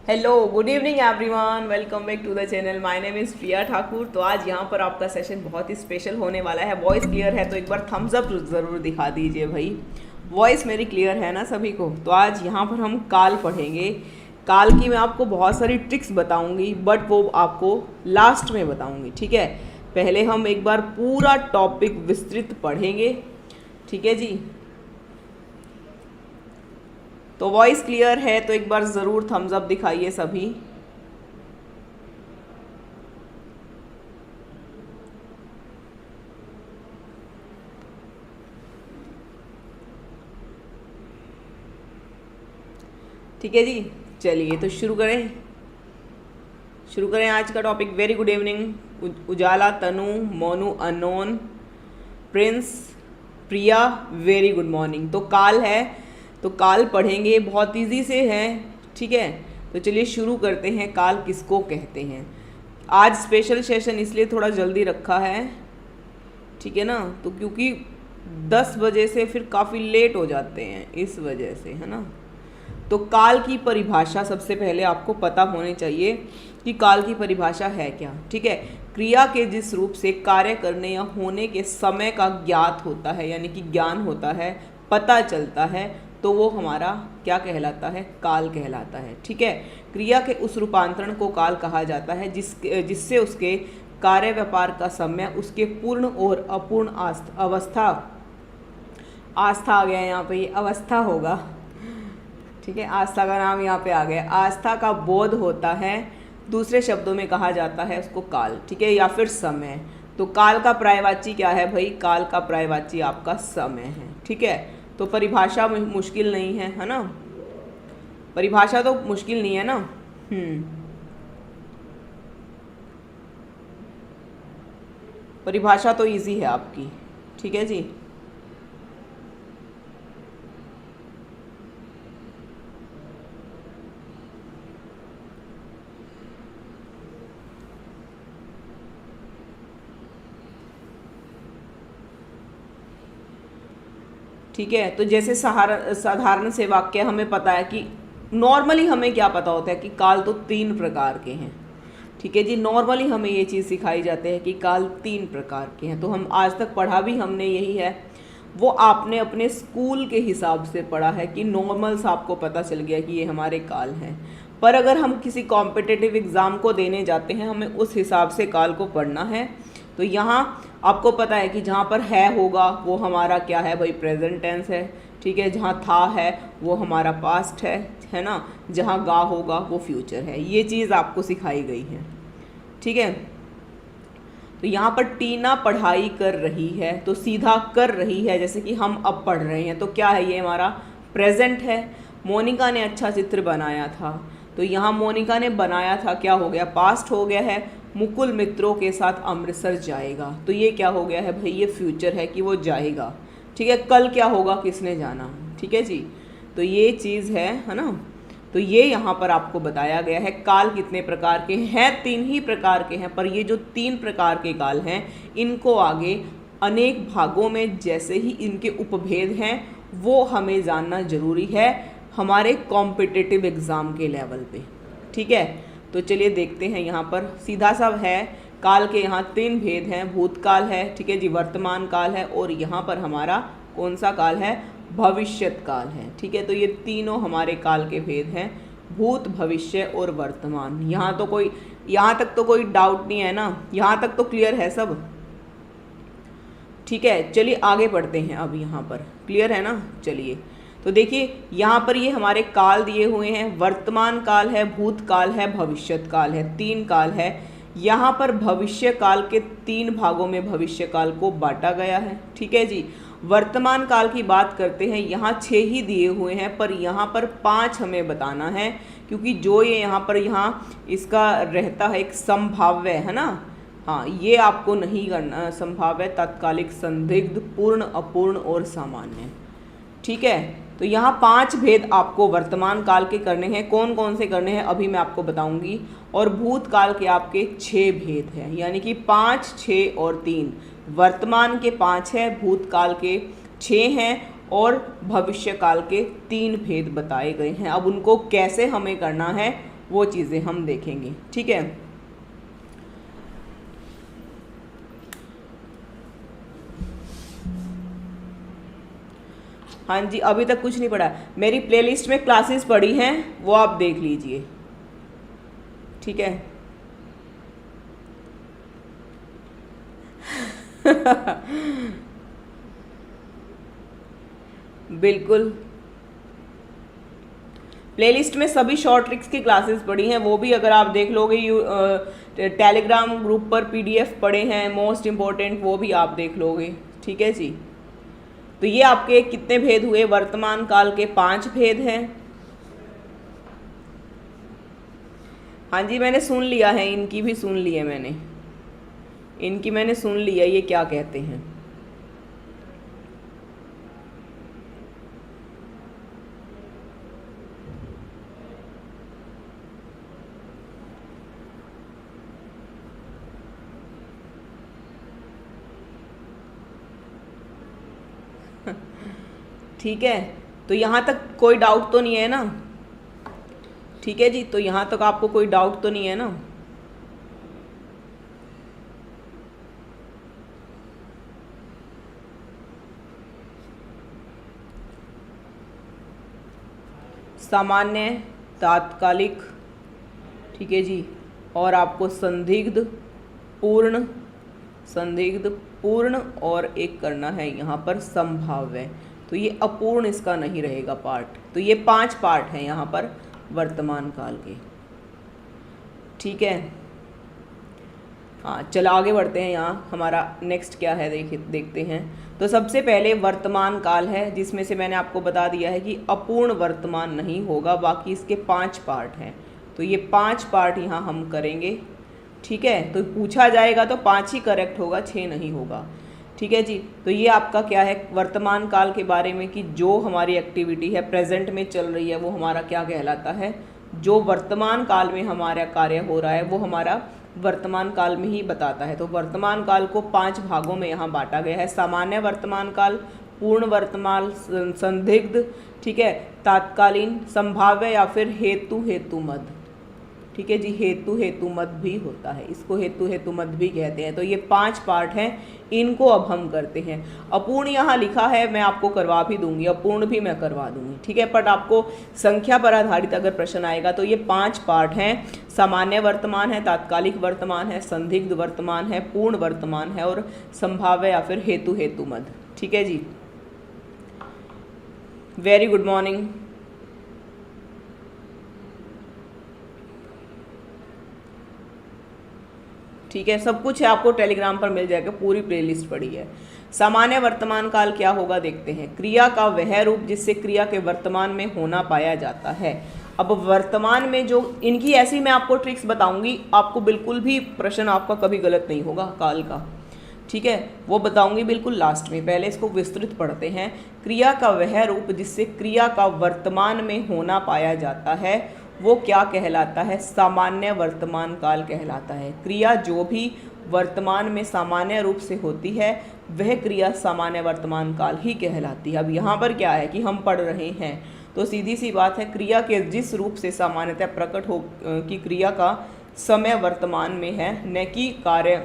Hello good evening everyone, welcome back to the channel. My name is Priya Thakur. तो आज यहाँ पर आपका सेशन बहुत ही स्पेशल होने वाला है। वॉइस क्लियर है तो एक बार थम्स अप ज़रूर दिखा दीजिए भाई। वॉइस मेरी क्लियर है ना सभी को। तो आज यहाँ पर हम काल पढ़ेंगे। काल की मैं आपको बहुत सारी ट्रिक्स बताऊँगी, बट वो आपको लास्ट में बताऊँगी, ठीक है। पहले हम एक बार पूरा टॉपिक विस्तृत पढ़ेंगे, ठीक है जी। तो वॉइस क्लियर है तो एक बार ज़रूर थम्स अप दिखाइए सभी। ठीक है जी, चलिए तो शुरू करें आज का टॉपिक। वेरी गुड इवनिंग उजाला, तनु, मोनू, अनोन, प्रिंस, प्रिया, वेरी गुड मॉर्निंग। तो काल है तो काल पढ़ेंगे, बहुत इजी से है, ठीक है। तो चलिए शुरू करते हैं। काल किसको कहते हैं। आज स्पेशल सेशन इसलिए थोड़ा जल्दी रखा है, ठीक है ना। तो क्योंकि 10 बजे से फिर काफ़ी लेट हो जाते हैं, इस वजह से, है ना। तो काल की परिभाषा सबसे पहले आपको पता होनी चाहिए कि काल की परिभाषा है क्या, ठीक है। क्रिया के जिस रूप से कार्य करने या होने के समय का ज्ञात होता है, यानी कि ज्ञान होता है, पता चलता है, तो वो हमारा क्या कहलाता है, काल कहलाता है, ठीक है। क्रिया के उस रूपांतरण को काल कहा जाता है जिससे उसके कार्य व्यापार का समय उसके पूर्ण और अपूर्ण अवस्था, आस्था आ गया यहाँ पे, ये अवस्था होगा, ठीक है। आस्था का नाम यहाँ पे आ गया। आस्था का बोध होता है, दूसरे शब्दों में कहा जाता है उसको काल, ठीक है, या फिर समय। तो काल का पर्यायवाची क्या है भाई, काल का पर्यायवाची आपका समय है, ठीक है। तो परिभाषा मुश्किल नहीं है ना। परिभाषा तो मुश्किल नहीं है ना। परिभाषा तो इजी है आपकी, ठीक है जी। ठीक है। तो जैसे साधारण से वाक्य हमें पता है कि नॉर्मली हमें क्या पता होता है कि काल तो 3 प्रकार के हैं, ठीक है जी। नॉर्मली हमें ये चीज़ सिखाई जाती है कि काल 3 प्रकार के हैं। तो हम आज तक पढ़ा भी हमने यही है, वो आपने अपने स्कूल के हिसाब से पढ़ा है कि नॉर्मल्स आपको पता चल गया कि ये हमारे काल हैं। पर अगर हम किसी कॉम्पिटिटिव एग्ज़ाम को देने जाते हैं, हमें उस हिसाब से काल को पढ़ना है। तो यहाँ आपको पता है कि जहाँ पर है होगा वो हमारा क्या है भाई, प्रेजेंट टेंस है, ठीक है। जहाँ था है वो हमारा पास्ट है ना। जहाँ गा होगा वो फ्यूचर है। ये चीज़ आपको सिखाई गई है, ठीक है। तो यहाँ पर टीना पढ़ाई कर रही है, तो सीधा कर रही है, जैसे कि हम अब पढ़ रहे हैं, तो क्या है, ये हमारा प्रेजेंट है। मोनिका ने अच्छा चित्र बनाया था, तो यहाँ मोनिका ने बनाया था क्या हो गया, पास्ट हो गया है। मुकुल मित्रों के साथ अमृतसर जाएगा, तो ये क्या हो गया है भाई, ये फ्यूचर है कि वो जाएगा, ठीक है। कल क्या होगा, किसने जाना, ठीक है जी। तो ये चीज़ है ना। तो ये यहाँ पर आपको बताया गया है। काल कितने प्रकार के हैं, 3 ही प्रकार के हैं। पर ये जो 3 प्रकार के काल हैं, इनको आगे अनेक भागों में जैसे ही इनके उपभेद हैं वो हमें जानना जरूरी है हमारे कॉम्पिटिटिव एग्ज़ाम के लेवल पे, ठीक है। तो चलिए देखते हैं। यहाँ पर सीधा सा है, काल के यहाँ 3 भेद हैं। भूतकाल है, ठीक है जी, वर्तमान काल है, और यहाँ पर हमारा कौन सा काल है, भविष्यत काल है, ठीक है। तो ये तीनों हमारे काल के भेद हैं, भूत, भविष्य और वर्तमान। यहाँ तक तो कोई डाउट नहीं है ना, यहाँ तक तो क्लियर है सब, ठीक है। चलिए आगे बढ़ते हैं। अब यहाँ पर क्लियर है ना। चलिए तो देखिए, यहाँ पर ये हमारे काल दिए हुए हैं। वर्तमान काल है, भूतकाल है, भविष्यत काल है, 3 काल है। यहाँ पर भविष्य काल के 3 भागों में भविष्य काल को बांटा गया है, ठीक है जी। वर्तमान काल की बात करते हैं, यहाँ 6 ही दिए हुए हैं, पर यहाँ पर 5 हमें बताना है, क्योंकि जो ये यहाँ इसका रहता है एक संभाव्य, है ना। हाँ, ये आपको नहीं करना, संभाव्य, तात्कालिक, संदिग्ध, पूर्ण, अपूर्ण और सामान्य, ठीक है। तो यहाँ 5 भेद आपको वर्तमान काल के करने हैं। कौन कौन से करने हैं अभी मैं आपको बताऊंगी। और भूतकाल के आपके 6 भेद हैं, यानी कि 5, 6 और 3। वर्तमान के 5 है, भूतकाल के 6 हैं, और भविष्य काल के 3 भेद बताए गए हैं। अब उनको कैसे हमें करना है वो चीज़ें हम देखेंगे। ठीक है, हाँ जी, अभी तक कुछ नहीं पढ़ा। मेरी प्लेलिस्ट में क्लासेस पड़ी हैं, वो आप देख लीजिए। ठीक है बिल्कुल, प्लेलिस्ट में सभी शॉर्ट ट्रिक्स की क्लासेस पड़ी हैं, वो भी अगर आप देख लोगे, टेलीग्राम ग्रुप पर पीडीएफ पड़े हैं मोस्ट इम्पोर्टेंट, वो भी आप देख लोगे। ठीक है जी, तो ये आपके कितने भेद हुए? वर्तमान काल के 5 भेद हैं। हाँ जी, मैंने सुन लिया है, इनकी भी सुन ली है मैंने, इनकी मैंने सुन लिया ये क्या कहते हैं। ठीक है, तो यहाँ तक कोई डाउट तो नहीं है ना? ठीक है जी, तो यहाँ तक आपको कोई डाउट तो नहीं है ना? सामान्य, तात्कालिक, ठीक है जी, और आपको संदिग्ध, पूर्ण, संदिग्ध, पूर्ण, और एक करना है यहाँ पर संभाव्य। तो ये अपूर्ण इसका नहीं रहेगा पार्ट। तो ये 5 पार्ट हैं यहाँ पर वर्तमान काल के। ठीक है, हाँ चलो आगे बढ़ते हैं। यहाँ हमारा नेक्स्ट क्या है देखते हैं। तो सबसे पहले वर्तमान काल है, जिसमें से मैंने आपको बता दिया है कि अपूर्ण वर्तमान नहीं होगा, बाकी इसके 5 पार्ट हैं। तो ये 5 पार्ट यहाँ हम करेंगे। ठीक है, तो पूछा जाएगा तो 5 ही करेक्ट होगा, 6 नहीं होगा। ठीक है जी, तो ये आपका क्या है वर्तमान काल के बारे में, कि जो हमारी एक्टिविटी है प्रेजेंट में चल रही है वो हमारा क्या कहलाता है। जो वर्तमान काल में हमारा कार्य हो रहा है वो हमारा वर्तमान काल में ही बताता है। तो वर्तमान काल को 5 भागों में यहाँ बांटा गया है। सामान्य वर्तमान काल, पूर्ण वर्तमान, संदिग्ध, ठीक है, तात्कालीन, संभाव्य, या फिर हेतु हेतुमद। ठीक है जी, हेतु हेतुमद भी होता है, इसको हेतु हेतुमद भी कहते हैं। तो ये 5 पार्ट हैं, इनको अब हम करते हैं। अपूर्ण यहाँ लिखा है, मैं आपको करवा भी दूंगी, अपूर्ण भी मैं करवा दूंगी। ठीक है, बट आपको संख्या पर आधारित अगर प्रश्न आएगा तो ये 5 पार्ट हैं। सामान्य वर्तमान है, तात्कालिक वर्तमान है, संदिग्ध वर्तमान है, पूर्ण वर्तमान है, और संभाव्य या फिर हेतु हेतुमद। ठीक है जी, वेरी गुड मॉर्निंग। ठीक है, सब कुछ है, आपको टेलीग्राम पर मिल जाएगा, पूरी प्लेलिस्ट पड़ी है। सामान्य वर्तमान काल क्या होगा देखते हैं। क्रिया का वह रूप जिससे क्रिया के वर्तमान में होना पाया जाता है। अब वर्तमान में जो इनकी ऐसी मैं आपको ट्रिक्स बताऊंगी, आपको बिल्कुल भी प्रश्न आपका कभी गलत नहीं होगा काल का। ठीक है, वो बताऊंगी बिल्कुल लास्ट में, पहले इसको विस्तृत पढ़ते हैं। क्रिया का वह रूप जिससे क्रिया का वर्तमान में होना पाया जाता है वो क्या कहलाता है? सामान्य वर्तमान काल कहलाता है। क्रिया जो भी वर्तमान में सामान्य रूप से होती है वह क्रिया सामान्य वर्तमान काल ही कहलाती है। अब यहाँ पर क्या है कि हम पढ़ रहे हैं, तो सीधी सी बात है, क्रिया के जिस रूप से सामान्यतः प्रकट हो कि क्रिया का समय वर्तमान में है, न कि कार्य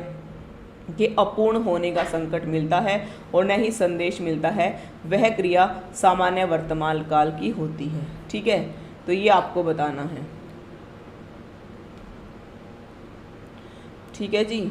के अपूर्ण होने का संकट मिलता है और न ही संदेश मिलता है, वह क्रिया सामान्य वर्तमान काल की होती है। ठीक है, तो ये आपको बताना है। ठीक है जी,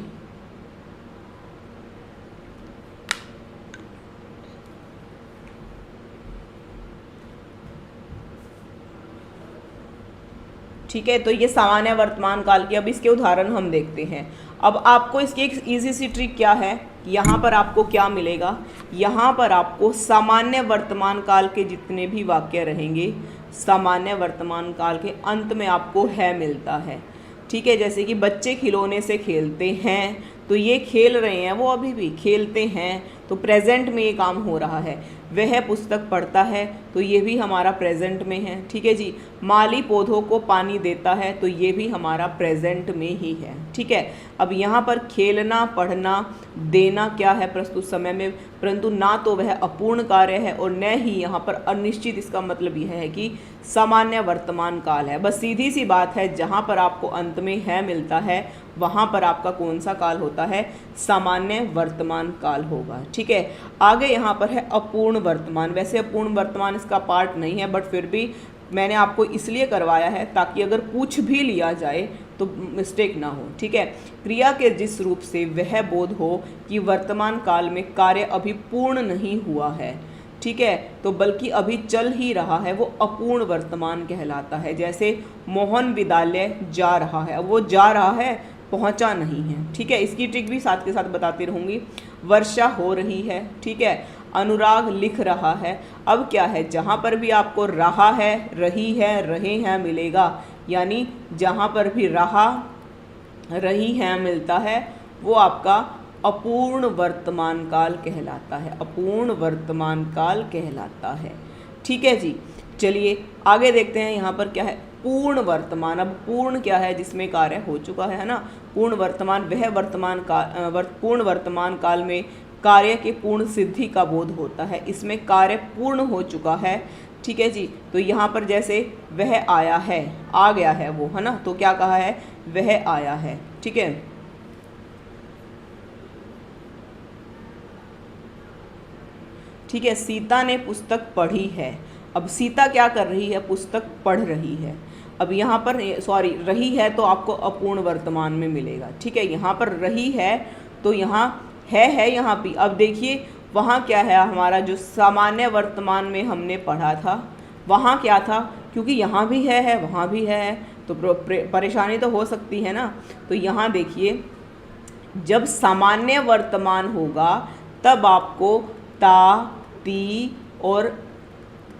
ठीक है, तो ये सामान्य वर्तमान काल की। अब इसके उदाहरण हम देखते हैं। अब आपको इसकी एक इजी सी ट्रिक क्या है, यहाँ पर आपको क्या मिलेगा, यहाँ पर आपको सामान्य वर्तमान काल के जितने भी वाक्य रहेंगे सामान्य वर्तमान काल के अंत में आपको है मिलता है। ठीक है, जैसे कि बच्चे खिलौने से खेलते हैं, तो ये खेल रहे हैं, वो अभी भी खेलते हैं, तो प्रेजेंट में ये काम हो रहा है। वह पुस्तक पढ़ता है तो ये भी हमारा प्रेजेंट में है, ठीक है जी। माली पौधों को पानी देता है तो ये भी हमारा प्रेजेंट में ही है, ठीक है। अब यहाँ पर खेलना, पढ़ना, देना क्या है प्रस्तुत समय में, परंतु ना तो वह अपूर्ण कार्य है और न ही यहाँ पर अनिश्चित। इसका मतलब यह है कि सामान्य वर्तमान काल है। बस सीधी सी बात है, जहाँ पर आपको अंत में है मिलता है वहाँ पर आपका कौन सा काल होता है, सामान्य वर्तमान काल होगा, ठीक है। आगे यहाँ पर है अपूर्ण वर्तमान। वैसे अपूर्ण वर्तमान इसका पार्ट नहीं है, बट फिर भी मैंने आपको इसलिए करवाया है ताकि अगर पूछ भी लिया जाए तो मिस्टेक ना हो, ठीक है। क्रिया के जिस रूप से वह बोध हो कि वर्तमान काल में कार्य अभी पूर्ण नहीं हुआ है, ठीक है, तो बल्कि अभी चल ही रहा है, वो अपूर्ण वर्तमान कहलाता है। जैसे मोहन विद्यालय जा रहा है, अब वो जा रहा है, पहुंचा नहीं है, ठीक है। इसकी ट्रिक भी साथ के साथ बताती रहूँगी। वर्षा हो रही है, ठीक है। अनुराग लिख रहा है। अब क्या है, जहाँ पर भी आपको रहा है, रही है, रहे हैं मिलेगा, यानी जहाँ पर भी रहा, रही है मिलता है वो आपका अपूर्ण वर्तमान काल कहलाता है, अपूर्ण वर्तमान काल कहलाता है, ठीक है जी। चलिए आगे देखते हैं, यहाँ पर क्या है, पूर्ण वर्तमान। अब पूर्ण क्या है, जिसमें कार्य हो चुका है ना। पूर्ण वर्तमान वह वर्तमान काल, पूर्ण वर्तमान काल में कार्य के पूर्ण सिद्धि का बोध होता है। इसमें कार्य पूर्ण हो चुका है, ठीक है जी। तो यहाँ पर जैसे वह आया है, आ गया है वो, है ना, तो क्या कहा है, वह आया है, ठीक है। ठीक है, सीता ने पुस्तक पढ़ी है। अब सीता क्या कर रही है, पुस्तक पढ़ रही है। अब यहाँ पर सॉरी रही है तो आपको अपूर्ण वर्तमान में मिलेगा, ठीक है। यहाँ पर रही है तो यहाँ है यहाँ भी। अब देखिए वहाँ क्या है, हमारा जो सामान्य वर्तमान में हमने पढ़ा था वहाँ क्या था, क्योंकि यहाँ भी है वहाँ भी है, तो परेशानी तो हो सकती है ना। तो यहाँ देखिए जब सामान्य वर्तमान होगा तब आपको ता, ती और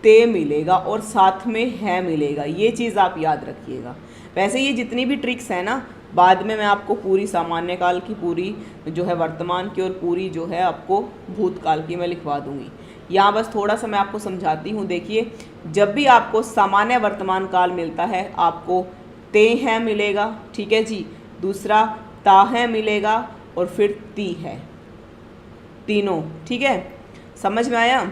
ते मिलेगा और साथ में है मिलेगा, ये चीज़ आप याद रखिएगा। वैसे ये जितनी भी ट्रिक्स है ना, बाद में मैं आपको पूरी सामान्य काल की, पूरी जो है वर्तमान की और पूरी जो है आपको भूतकाल की मैं लिखवा दूंगी। यहाँ बस थोड़ा सा मैं आपको समझाती हूँ। देखिए जब भी आपको सामान्य वर्तमान काल मिलता है आपको ते है मिलेगा, ठीक है जी। दूसरा ता है मिलेगा और फिर ती है, तीनों, ठीक है। समझ में आया।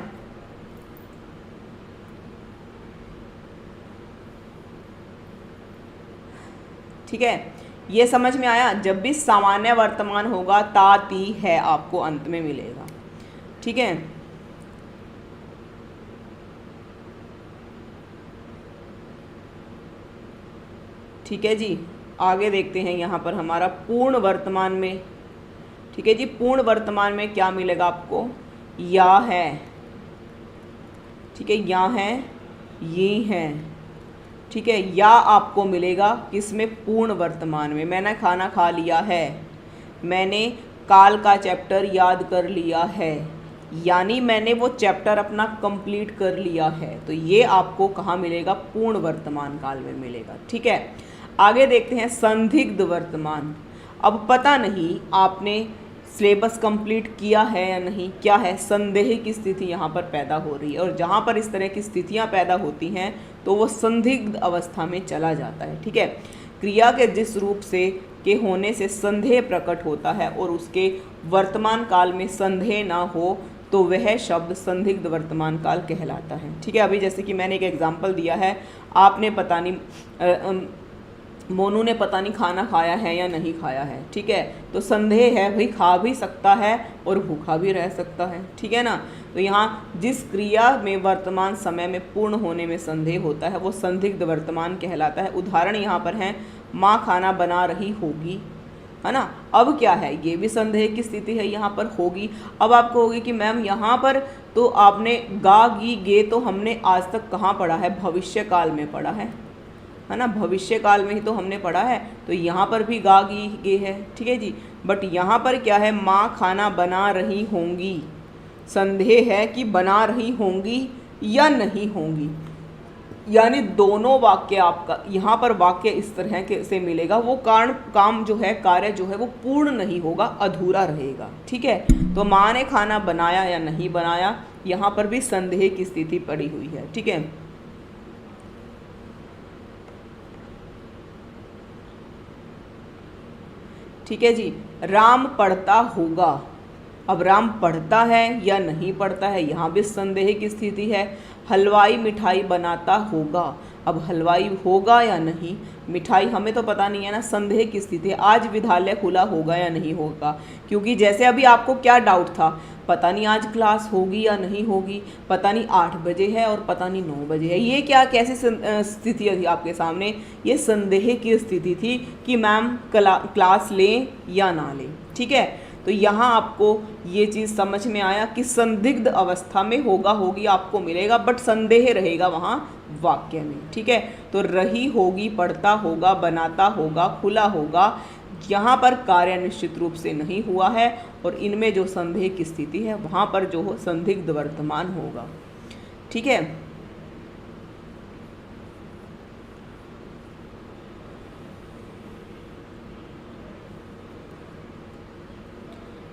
ठीक है, ये समझ में आया। जब भी सामान्य वर्तमान होगा ता ती है आपको अंत में मिलेगा, ठीक है। ठीक है जी, आगे देखते हैं यहाँ पर हमारा पूर्ण वर्तमान में, ठीक है जी। पूर्ण वर्तमान में क्या मिलेगा आपको, या है, ठीक है, या है, ये है, ठीक है। या आपको मिलेगा किसमें, पूर्ण वर्तमान में। मैंने खाना खा लिया है, मैंने काल का चैप्टर याद कर लिया है, यानी मैंने वो चैप्टर अपना कंप्लीट कर लिया है। तो ये आपको कहाँ मिलेगा, पूर्ण वर्तमान काल में मिलेगा, ठीक है। आगे देखते हैं संदिग्ध वर्तमान। अब पता नहीं आपने सिलेबस कंप्लीट किया है या नहीं, क्या है, संदेह की स्थिति यहाँ पर पैदा हो रही है। और जहाँ पर इस तरह की स्थितियाँ पैदा होती हैं तो वो संदिग्ध अवस्था में चला जाता है, ठीक है। क्रिया के जिस रूप से के होने से संदेह प्रकट होता है और उसके वर्तमान काल में संदेह ना हो तो वह शब्द संदिग्ध वर्तमान काल कहलाता है, ठीक है। अभी जैसे कि मैंने एक एग्जाम्पल दिया है, आपने पता नहीं मोनू ने पता नहीं खाना खाया है या नहीं खाया है, ठीक है। तो संदेह है, भाई खा भी सकता है और भूखा भी रह सकता है, ठीक है ना। तो यहाँ जिस क्रिया में वर्तमान समय में पूर्ण होने में संदेह होता है वो संदिग्ध वर्तमान कहलाता है। उदाहरण यहाँ पर हैं, माँ खाना बना रही होगी, है ना। अब क्या है, ये भी संदेह की स्थिति है, यहाँ पर होगी। अब आपको होगी कि मैम यहाँ पर तो आपने गा गी गे तो हमने आज तक कहाँ पढ़ा है, भविष्य काल में पढ़ा है ना, भविष्य काल में ही तो हमने पढ़ा है। तो यहाँ पर भी गा गी गे है, ठीक है जी। बट यहाँ पर क्या है, माँ खाना बना रही होंगी, संदेह है कि बना रही होंगी या नहीं होंगी, यानी दोनों वाक्य आपका यहाँ पर वाक्य इस तरह के से मिलेगा, वो काम जो है, कार्य जो है वो पूर्ण नहीं होगा, अधूरा रहेगा। ठीक है, तो माँ ने खाना बनाया या नहीं बनाया, यहाँ पर भी संदेह की स्थिति पड़ी हुई है। ठीक है, ठीक है जी। राम पढ़ता होगा, अब राम पढ़ता है या नहीं पढ़ता है, यहाँ भी संदेह की स्थिति है। हलवाई मिठाई बनाता होगा, अब हलवाई होगा या नहीं, मिठाई हमें तो पता नहीं है ना, संदेह की स्थिति है। आज विद्यालय खुला होगा या नहीं होगा, क्योंकि जैसे अभी आपको क्या डाउट था, पता नहीं आज क्लास होगी या नहीं होगी, पता नहीं 8 बजे है और पता नहीं 9 बजे है। ये क्या कैसी स्थिति थी आपके सामने, ये संदेह की स्थिति थी कि मैम क्लास लें या ना लें। ठीक है, तो यहाँ आपको ये चीज़ समझ में आया कि संदिग्ध अवस्था में होगा होगी आपको मिलेगा, बट संदेह रहेगा वहाँ वाक्य में। ठीक है, तो रही होगी, पढ़ता होगा, बनाता होगा, खुला होगा, यहाँ पर कार्य निश्चित रूप से नहीं हुआ है, और इनमें जो संदेह की स्थिति है वहाँ पर जो हो संदिग्ध वर्तमान होगा। ठीक है,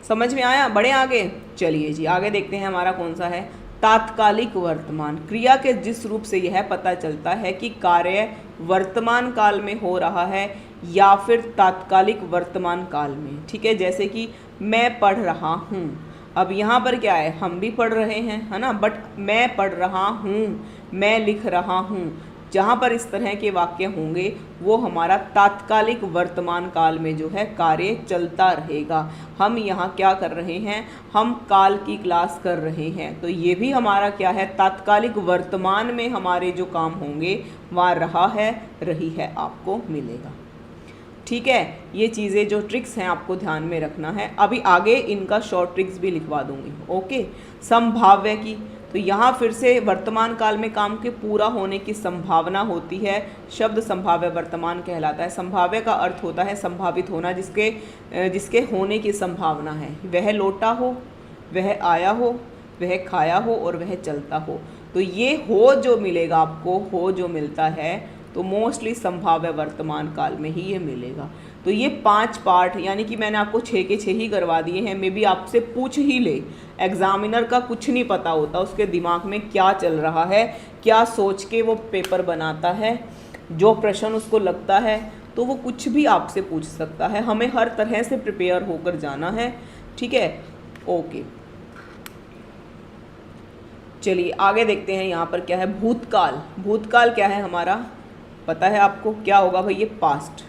समझ में आया? बढ़े आगे, चलिए जी आगे देखते हैं हमारा कौन सा है, तात्कालिक वर्तमान। क्रिया के जिस रूप से यह पता चलता है कि कार्य वर्तमान काल में हो रहा है या फिर तात्कालिक वर्तमान काल में। ठीक है, जैसे कि मैं पढ़ रहा हूँ, अब यहाँ पर क्या है, हम भी पढ़ रहे हैं, है ना, बट मैं पढ़ रहा हूँ, मैं लिख रहा हूँ, जहाँ पर इस तरह के वाक्य होंगे वो हमारा तात्कालिक वर्तमान काल में जो है कार्य चलता रहेगा। हम यहाँ क्या कर रहे हैं, हम काल की क्लास कर रहे हैं, तो ये भी हमारा क्या है, तात्कालिक वर्तमान में हमारे जो काम होंगे वहाँ रहा है, रही है, आपको मिलेगा। ठीक है, ये चीज़ें जो ट्रिक्स हैं आपको ध्यान में रखना है। अभी आगे इनका शॉर्ट ट्रिक्स भी लिखवा दूंगी। ओके, संभाव्य की, तो यहाँ फिर से वर्तमान काल में काम के पूरा होने की संभावना होती है, शब्द संभाव्य वर्तमान कहलाता है। संभाव्य का अर्थ होता है संभावित होना, जिसके होने की संभावना है। वह लौटा हो, वह आया हो, वह खाया हो और वह चलता हो। तो ये हो जो मिलेगा आपको, हो जो मिलता है तो मोस्टली संभाव्य वर्तमान काल में ही ये मिलेगा। तो ये 5 पार्ट, यानी कि मैंने आपको 6 के 6 ही करवा दिए हैं। मे बी आपसे पूछ ही ले, एग्जामिनर का कुछ नहीं पता होता, उसके दिमाग में क्या चल रहा है, क्या सोच के वो पेपर बनाता है, जो प्रश्न उसको लगता है तो वो कुछ भी आपसे पूछ सकता है। हमें हर तरह से प्रिपेयर होकर जाना है। ठीक है, ओके, चलिए आगे देखते हैं। यहाँ पर क्या है, भूतकाल। भूतकाल क्या है हमारा, पता है आपको क्या होगा भाई, ये पास्ट,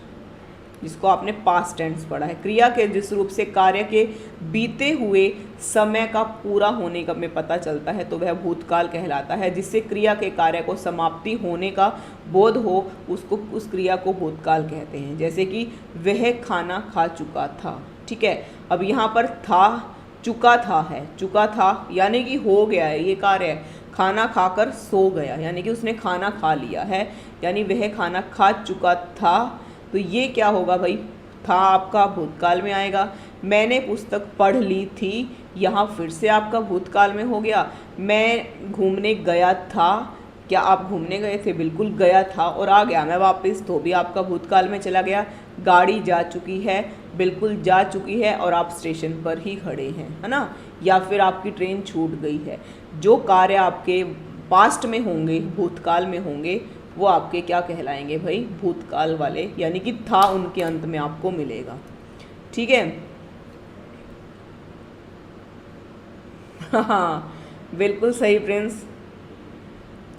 जिसको आपने पास्ट टेंस पढ़ा है। क्रिया के जिस रूप से कार्य के बीते हुए समय का पूरा होने का में पता चलता है तो वह भूतकाल कहलाता है। जिससे क्रिया के कार्य को समाप्ति होने का बोध हो, उसको उस क्रिया को भूतकाल कहते हैं। जैसे कि वह खाना खा चुका था। ठीक है, अब यहाँ पर था, चुका था है, चुका था यानी कि हो गया है ये कार्य। खाना खाकर सो गया यानी कि उसने खाना खा लिया है, यानी वह खाना खा चुका था। तो ये क्या होगा भाई, था आपका भूतकाल में आएगा। मैंने पुस्तक पढ़ ली थी, यहाँ फिर से आपका भूतकाल में हो गया। मैं घूमने गया था, क्या आप घूमने गए थे, बिल्कुल गया था और आ गया मैं वापस, तो भी आपका भूतकाल में चला गया। गाड़ी जा चुकी है, बिल्कुल जा चुकी है और आप स्टेशन पर ही खड़े हैं, है ना, या फिर आपकी ट्रेन छूट गई है। जो कार्य आपके पास्ट में होंगे, भूतकाल में होंगे, वो आपके क्या कहलाएंगे भाई, भूतकाल वाले, यानी कि था उनके अंत में आपको मिलेगा। ठीक है, हाँ बिल्कुल सही प्रिंस।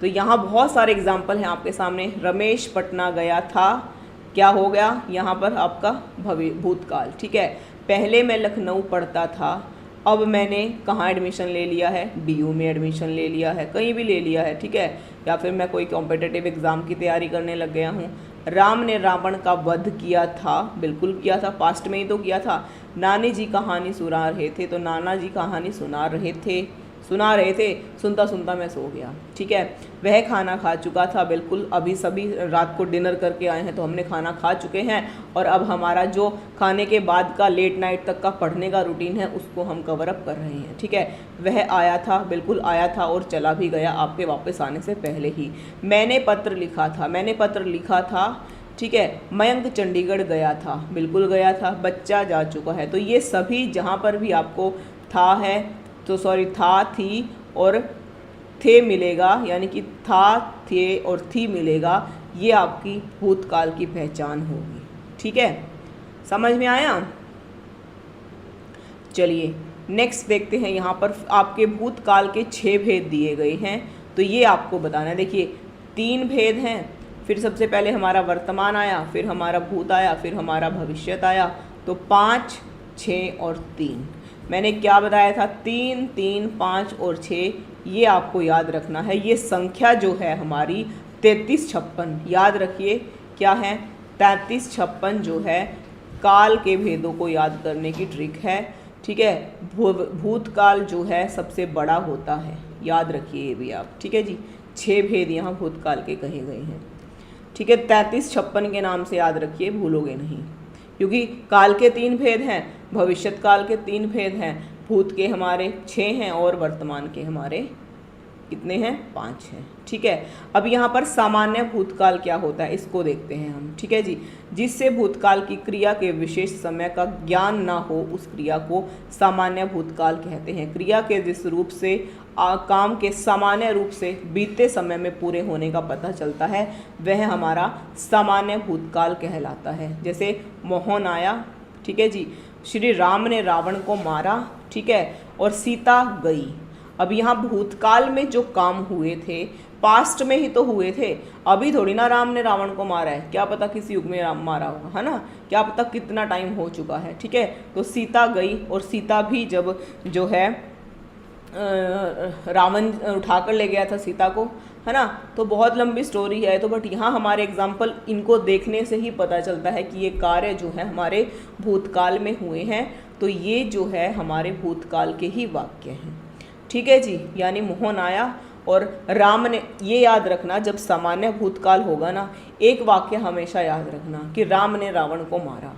तो यहाँ बहुत सारे एग्जाम्पल हैं आपके सामने। रमेश पटना गया था, क्या हो गया यहाँ पर आपका भूतकाल। ठीक है, पहले मैं लखनऊ पढ़ता था, अब मैंने कहाँ एडमिशन ले लिया है, DU में एडमिशन ले लिया है, कहीं भी ले लिया है। ठीक है, या फिर मैं कोई कॉम्पिटिटिव एग्ज़ाम की तैयारी करने लग गया हूँ। राम ने रावण का वध किया था, बिल्कुल किया था, पास्ट में ही तो किया था। नानी जी कहानी सुना रहे थे, तो नाना जी कहानी सुना रहे थे, सुना रहे थे, सुनता सुनता मैं सो गया। ठीक है, वह खाना खा चुका था, बिल्कुल अभी सभी रात को डिनर करके आए हैं तो हमने खाना खा चुके हैं और अब हमारा जो खाने के बाद का लेट नाइट तक का पढ़ने का रूटीन है उसको हम कवर अप कर रहे हैं। ठीक है, वह आया था, बिल्कुल आया था और चला भी गया आपके वापस आने से पहले ही। मैंने पत्र लिखा था, मैंने पत्र लिखा था। ठीक है, मयंक चंडीगढ़ गया था, बिल्कुल गया था। बच्चा जा चुका है। तो ये सभी जहाँ पर भी आपको था है तो सॉरी था, थी और थे मिलेगा, यानी कि था, थे और थी मिलेगा, ये आपकी भूतकाल की पहचान होगी। ठीक है, समझ में आया? चलिए नेक्स्ट देखते हैं। यहाँ पर आपके भूतकाल के 6 भेद दिए गए हैं, तो ये आपको बताना है। देखिए 3 भेद हैं, फिर सबसे पहले हमारा वर्तमान आया, फिर हमारा भूत आया, फिर हमारा भविष्यत आया। तो 5, 6 और 3 मैंने क्या बताया था? 3, 3, 5 और 6 ये आपको याद रखना है। ये संख्या जो है हमारी 33, 56 याद रखिए। क्या है? 33, 56 जो है काल के भेदों को याद करने की ट्रिक है। ठीक है, भूतकाल जो है सबसे बड़ा होता है, याद रखिए ये भी आप। ठीक है जी, 6 भेद यहाँ भूतकाल के कहे गए हैं। ठीक है, 33, 56 के नाम से याद रखिए, भूलोगे नहीं, क्योंकि काल के 3 भेद हैं, भविष्यत काल के 3 भेद हैं, भूत के हमारे 6 हैं और वर्तमान के हमारे कितने हैं? 5 हैं। ठीक है, अब यहाँ पर सामान्य भूतकाल क्या होता है इसको देखते हैं हम। ठीक है जी, जिससे भूतकाल की क्रिया के विशेष समय का ज्ञान ना हो उस क्रिया को सामान्य भूतकाल कहते हैं। क्रिया के जिस रूप से काम के सामान्य रूप से बीते समय में पूरे होने का पता चलता है वह हमारा सामान्य भूतकाल कहलाता है। जैसे मोहन आया, ठीक है जी, श्री राम ने रावण को मारा, ठीक है, और सीता गई। अब यहाँ भूतकाल में जो काम हुए थे पास्ट में ही तो हुए थे, अभी थोड़ी ना राम ने रावण को मारा है, क्या पता किस युग में राम मारा होगा, है ना, क्या पता कितना टाइम हो चुका है। ठीक है, तो सीता गई और सीता भी जब जो है रावण उठाकर ले गया था सीता को, है ना, तो बहुत लंबी स्टोरी है। तो बट यहाँ हमारे एग्जाम्पल इनको देखने से ही पता चलता है कि ये कार्य जो है हमारे भूतकाल में हुए हैं, तो ये जो है हमारे भूतकाल के ही वाक्य हैं। ठीक है जी, यानी मोहन आया और राम ने, ये याद रखना जब सामान्य भूतकाल होगा ना, एक वाक्य हमेशा याद रखना कि राम ने रावण को मारा।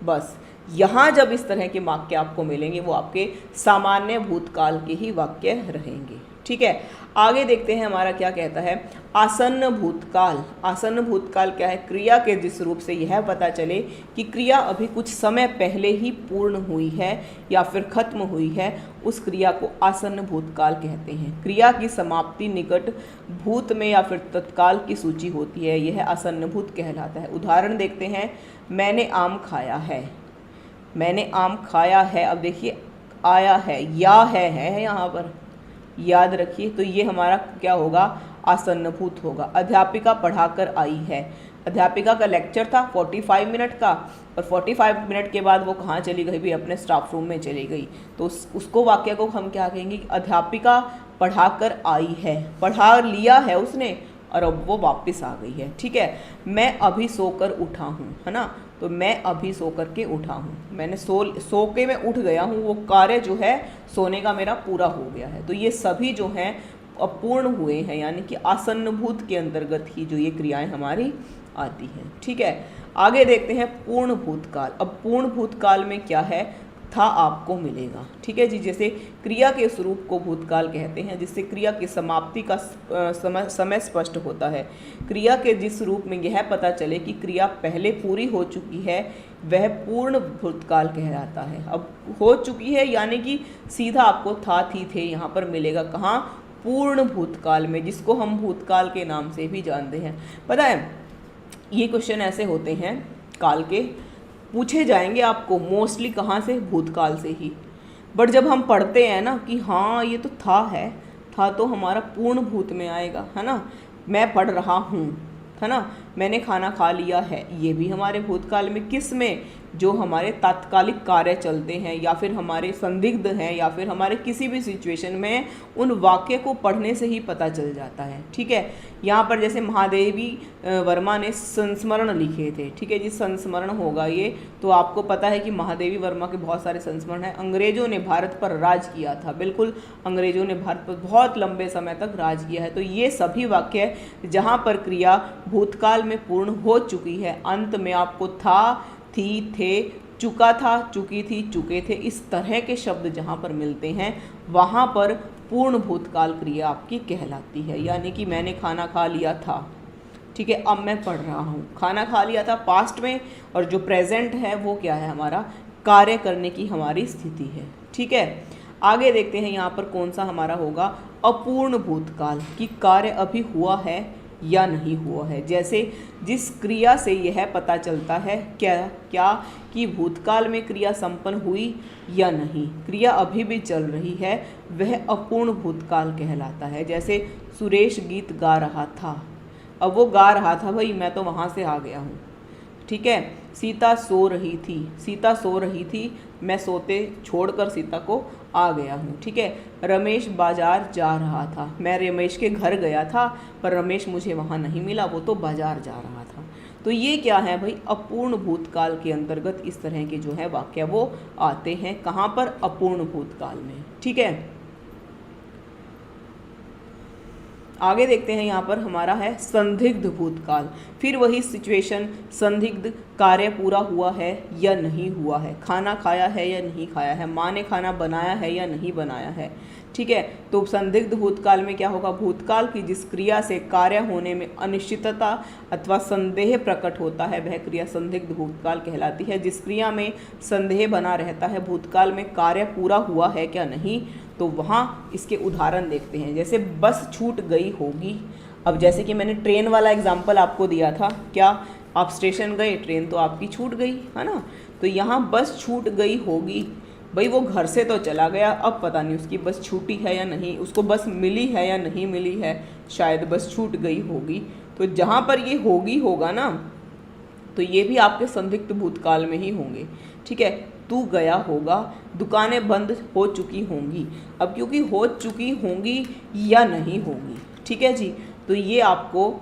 बस यहाँ जब इस तरह के वाक्य आपको मिलेंगे वो आपके सामान्य भूतकाल के ही वाक्य रहेंगे। ठीक है, आगे देखते हैं हमारा क्या कहता है आसन्न भूतकाल। आसन्न भूतकाल क्या है? क्रिया के जिस रूप से यह पता चले कि क्रिया अभी कुछ समय पहले ही पूर्ण हुई है या फिर खत्म हुई है, उस क्रिया को आसन्न भूतकाल कहते हैं। क्रिया की समाप्ति निकट भूत में या फिर तत्काल की सूची होती है, यह आसन्न भूत कहलाता है। उदाहरण देखते हैं, मैंने आम खाया है, मैंने आम खाया है। अब देखिए आया है, या है यहाँ पर, याद रखिए, तो ये हमारा क्या होगा? आसन्नभूत होगा। अध्यापिका पढ़ाकर आई है, अध्यापिका का लेक्चर था 45 मिनट का और 45 मिनट के बाद वो कहाँ चली गई? भी अपने स्टाफ रूम में चली गई। तो उसको वाक्य को हम क्या कहेंगे? अध्यापिका पढ़ाकर आई है, पढ़ा लिया है उसने और अब वो वापस आ गई है। ठीक है, मैं अभी सोकर उठा हूँ, है ना, तो मैं अभी सो कर के उठा हूँ, मैंने सो के मैं उठ गया हूँ, वो कार्य जो है सोने का मेरा पूरा हो गया है। तो ये सभी जो हैं अपूर्ण हुए हैं, यानी कि आसन्नभूत के अंतर्गत ही जो ये क्रियाएं हमारी आती हैं। ठीक है, आगे देखते हैं पूर्ण भूतकाल। अब पूर्ण भूतकाल में क्या है? था आपको मिलेगा। ठीक है जी, जैसे क्रिया के स्वरूप को भूतकाल कहते हैं, जिससे क्रिया की समाप्ति का समय स्पष्ट होता है। क्रिया के जिस रूप में यह पता चले कि क्रिया पहले पूरी हो चुकी है वह पूर्ण भूतकाल कहलाता है। अब हो चुकी है यानी कि सीधा आपको था, थी, थे यहाँ पर मिलेगा। कहाँ? पूर्ण भूतकाल में, जिसको हम भूतकाल के नाम से भी जानते हैं। पता है ये क्वेश्चन ऐसे होते हैं काल के, पूछे जाएंगे आपको मोस्टली कहाँ से? भूतकाल से ही। बट जब हम पढ़ते हैं ना कि हाँ ये तो था तो हमारा पूर्ण भूत में आएगा, है ना, मैं पढ़ रहा हूँ, है ना, मैंने खाना खा लिया है, ये भी हमारे भूतकाल में, किस में, जो हमारे तात्कालिक कार्य चलते हैं या फिर हमारे संदिग्ध हैं या फिर हमारे किसी भी सिचुएशन में, उन वाक्य को पढ़ने से ही पता चल जाता है। ठीक है, यहाँ पर जैसे महादेवी वर्मा ने संस्मरण लिखे थे, ठीक है जी, संस्मरण होगा ये, तो आपको पता है कि महादेवी वर्मा के बहुत सारे संस्मरण हैं। अंग्रेजों ने भारत पर राज किया था, बिल्कुल अंग्रेजों ने भारत पर बहुत लंबे समय तक राज किया है। तो ये सभी वाक्य जहाँ पर क्रिया भूतकाल में पूर्ण हो चुकी है, अंत में आपको था, थी, थे, चुका था, चुकी थी, चुके थे, इस तरह के शब्द जहाँ पर मिलते हैं वहाँ पर पूर्ण भूतकाल क्रिया आपकी कहलाती है। यानी कि मैंने खाना खा लिया था, ठीक है, अब मैं पढ़ रहा हूँ, खाना खा लिया था पास्ट में, और जो प्रेजेंट है वो क्या है, हमारा कार्य करने की हमारी स्थिति है। ठीक है, आगे देखते हैं यहाँ पर कौन सा हमारा होगा, अपूर्ण भूतकाल, कि कार्य अभी हुआ है या नहीं हुआ है। जैसे जिस क्रिया से यह पता चलता है क्या कि भूतकाल में क्रिया संपन्न हुई या नहीं, क्रिया अभी भी चल रही है, वह अपूर्ण भूतकाल कहलाता है। जैसे सुरेश गीत गा रहा था, अब वो गा रहा था भाई, मैं तो वहाँ से आ गया हूँ। ठीक है, सीता सो रही थी, सीता सो रही थी, मैं सोते छोड़कर सीता को आ गया हूँ। ठीक है, रमेश बाजार जा रहा था, मैं रमेश के घर गया था पर रमेश मुझे वहाँ नहीं मिला, वो तो बाजार जा रहा था। तो ये क्या है भाई, अपूर्ण भूतकाल के अंतर्गत इस तरह के जो है वाक्य वो आते हैं। कहाँ पर, अपूर्ण भूतकाल में। ठीक है, आगे देखते हैं, यहाँ पर हमारा है संदिग्ध भूतकाल। फिर वही सिचुएशन, संदिग्ध, कार्य पूरा हुआ है या नहीं हुआ है, खाना खाया है या नहीं खाया है, माँ ने खाना बनाया है या नहीं बनाया है। ठीक है, तो संदिग्ध भूतकाल में क्या होगा, भूतकाल की जिस क्रिया से कार्य होने में अनिश्चितता अथवा संदेह प्रकट होता है वह क्रिया संदिग्ध भूतकाल कहलाती है। जिस क्रिया में संदेह बना रहता है भूतकाल में कार्य पूरा हुआ है क्या नहीं, तो वहाँ इसके उदाहरण देखते हैं। जैसे बस छूट गई होगी, अब जैसे कि मैंने ट्रेन वाला एग्जाम्पल आपको दिया था, क्या आप स्टेशन गए, ट्रेन तो आपकी छूट गई है ना, तो यहाँ बस छूट गई होगी, भाई वो घर से तो चला गया, अब पता नहीं उसकी बस छूटी है या नहीं, उसको बस मिली है या नहीं मिली है, शायद बस छूट गई होगी। तो जहाँ पर ये होगी होगा ना, तो ये भी आपके संदिग्ध भूतकाल में ही होंगे। ठीक है, तू गया होगा, दुकानें बंद हो चुकी होंगी, अब क्योंकि हो चुकी होंगी या नहीं होंगी। ठीक है जी, तो ये आपको